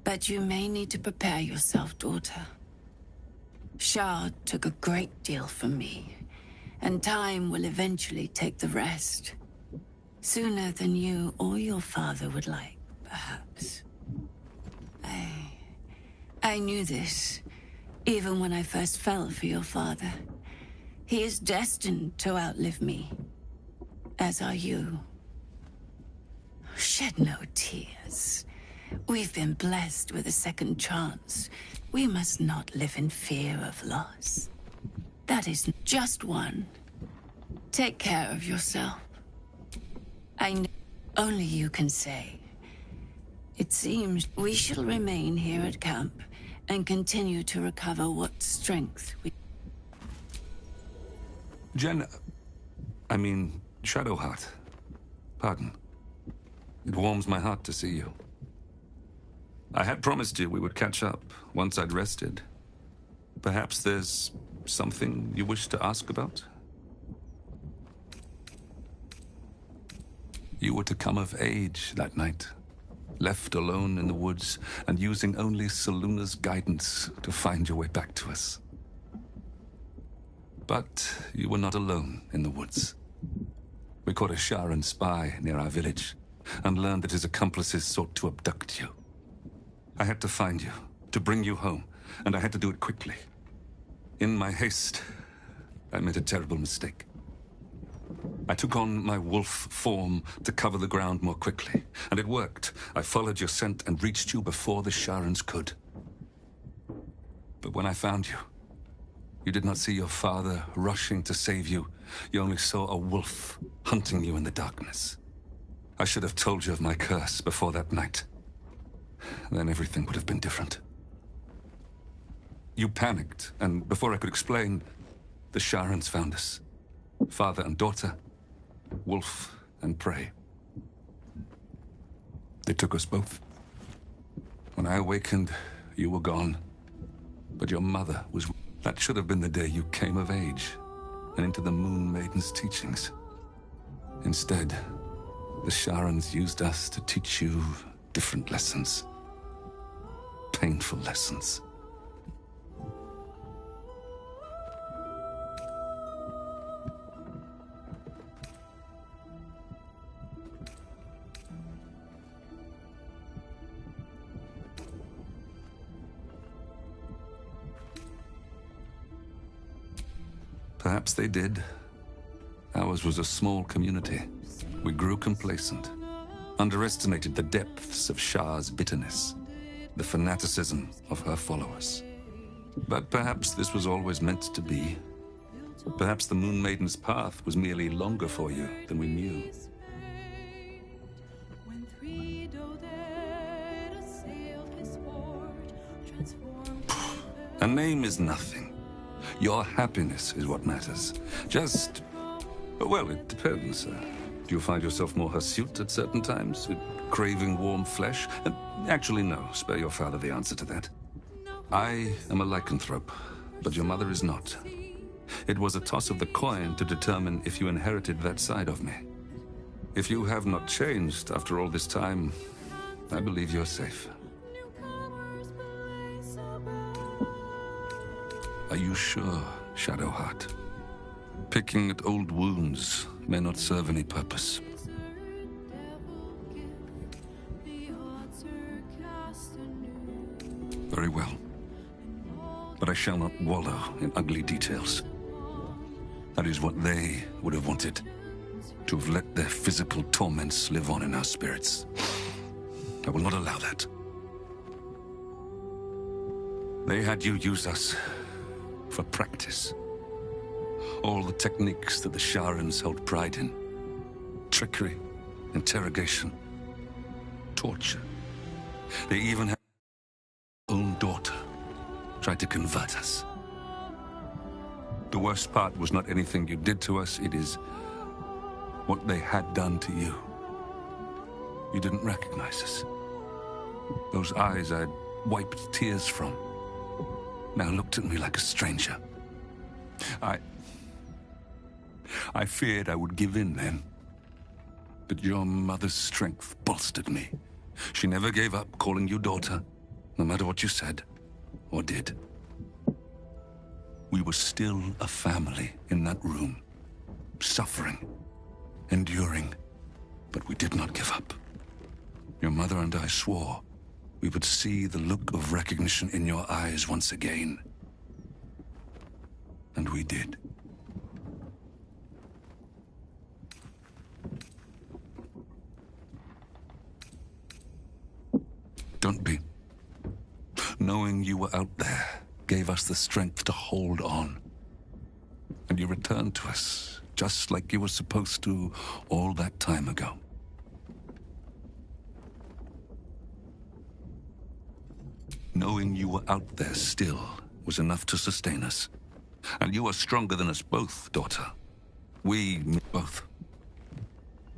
But you may need to prepare yourself, daughter. Shah took a great deal from me, and time will eventually take the rest. Sooner than you or your father would like, perhaps. I knew this, even when I first fell for your father. He is destined to outlive me, as are you. Shed no tears. We've been blessed with a second chance. We must not live in fear of loss. That is just one. Take care of yourself. I know only you can say. It seems we shall remain here at camp and continue to recover what strength we... Jen, I mean, Shadowheart. Pardon. It warms my heart to see you. I had promised you we would catch up once I'd rested. Perhaps there's something you wish to ask about? You were to come of age that night, left alone in the woods and using only Seluna's guidance to find your way back to us. But you were not alone in the woods. We caught a Sharan spy near our village and learned that his accomplices sought to abduct you. I had to find you, to bring you home, and I had to do it quickly. In my haste, I made a terrible mistake. I took on my wolf form to cover the ground more quickly, and it worked. I followed your scent and reached you before the Sharans could. But when I found you, you did not see your father rushing to save you. You only saw a wolf hunting you in the darkness. I should have told you of my curse before that night. Then everything would have been different. You panicked, and before I could explain, the Sharans found us. Father and daughter, wolf and prey. They took us both. When I awakened, you were gone. But your mother was... That should have been the day you came of age and into the Moon Maiden's teachings. Instead, the Sharans used us to teach you different lessons. Painful lessons. Perhaps they did. Ours was a small community. We grew complacent, underestimated the depths of Shah's bitterness, the fanaticism of her followers. But perhaps this was always meant to be. Perhaps the Moon Maiden's path was merely longer for you than we knew. A name is nothing. Your happiness is what matters. Just... well, it depends. Do you find yourself more hirsute at certain times? Craving warm flesh? Actually, no. Spare your father the answer to that. I am a lycanthrope, but your mother is not. It was a toss of the coin to determine if you inherited that side of me. If you have not changed after all this time, I believe you're safe. Are you sure, Shadowheart? Picking at old wounds may not serve any purpose. Very well. But I shall not wallow in ugly details. That is what they would have wanted. To have let their physical torments live on in our spirits. I will not allow that. They had you use us for practice. All the techniques that the Sharans held pride in. Trickery, interrogation, torture. They even had their own daughter tried to convert us. The worst part was not anything you did to us, it is what they had done to you. You didn't recognize us. Those eyes I'd wiped tears from now looked at me like a stranger. I feared I would give in then. But your mother's strength bolstered me. She never gave up calling you daughter, no matter what you said or did. We were still a family in that room, suffering, enduring, but we did not give up. Your mother and I swore we would see the look of recognition in your eyes once again. And we did. Don't be. Knowing you were out there gave us the strength to hold on. And you returned to us, just like you were supposed to all that time ago. Knowing you were out there still was enough to sustain us. And you are stronger than us both, daughter. We both.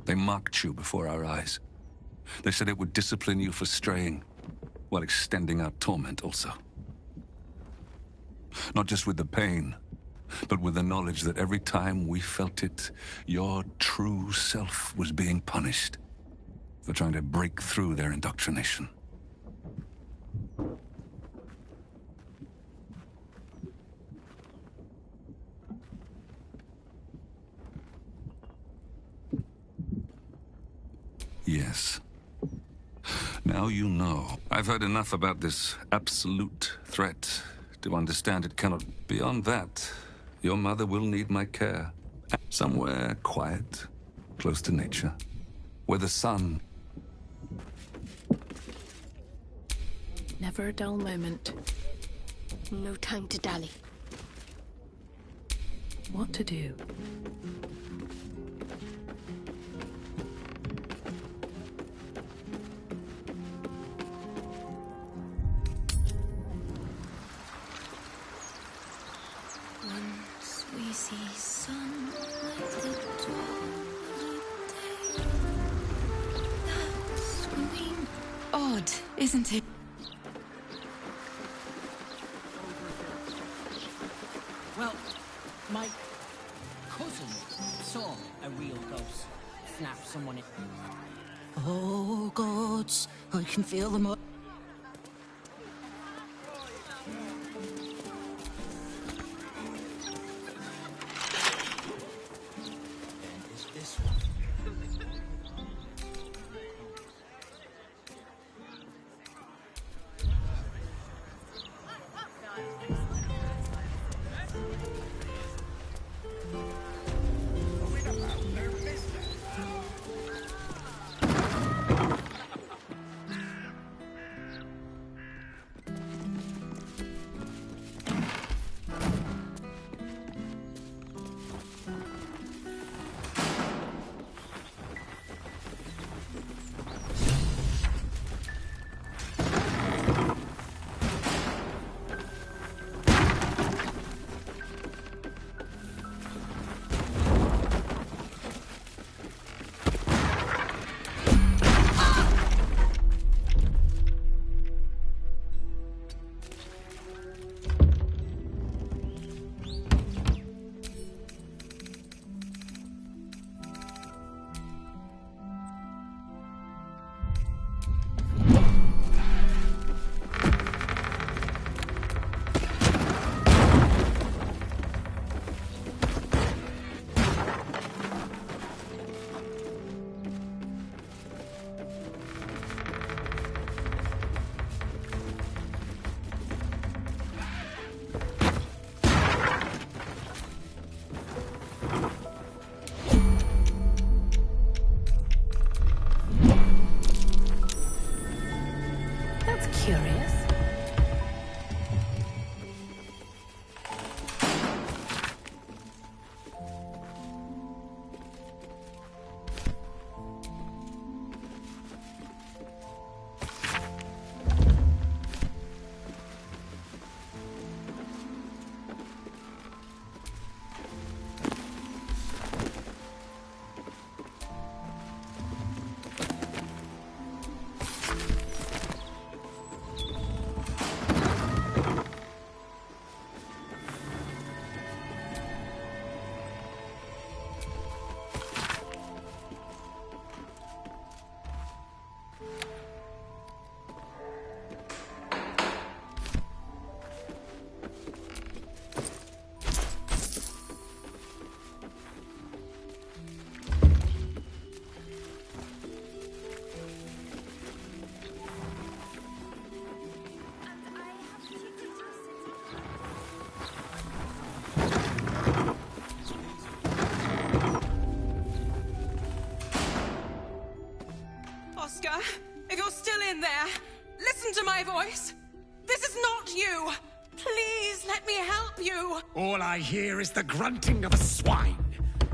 They marked you before our eyes. They said it would discipline you for straying, while extending our torment also. Not just with the pain, but with the knowledge that every time we felt it, your true self was being punished for trying to break through their indoctrination. Yes. Now you know. I've heard enough about this absolute threat to understand it cannot. Beyond that, your mother will need my care. Somewhere quiet, close to nature, where the sun... Never a dull moment. No time to dally. What to do? Once we see sunlight at dawn of day. That's when we... Odd, isn't it? Well, my cousin saw a real ghost snap someone in. Oh, gods, I can feel them up. Curious. Oscar, if you're still in there, listen to my voice. This is not you. Please let me help you. All I hear is the grunting of a swine.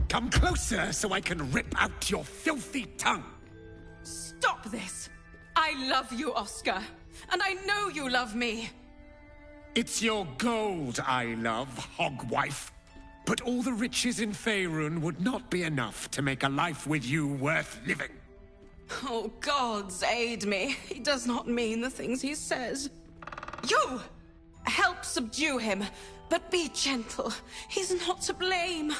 Come closer so I can rip out your filthy tongue. Stop this. I love you, Oscar. And I know you love me. It's your gold I love, hogwife. But all the riches in Faerun would not be enough to make a life with you worth living. Oh, gods aid me. He does not mean the things he says. You! Help subdue him, but be gentle. He's not to blame.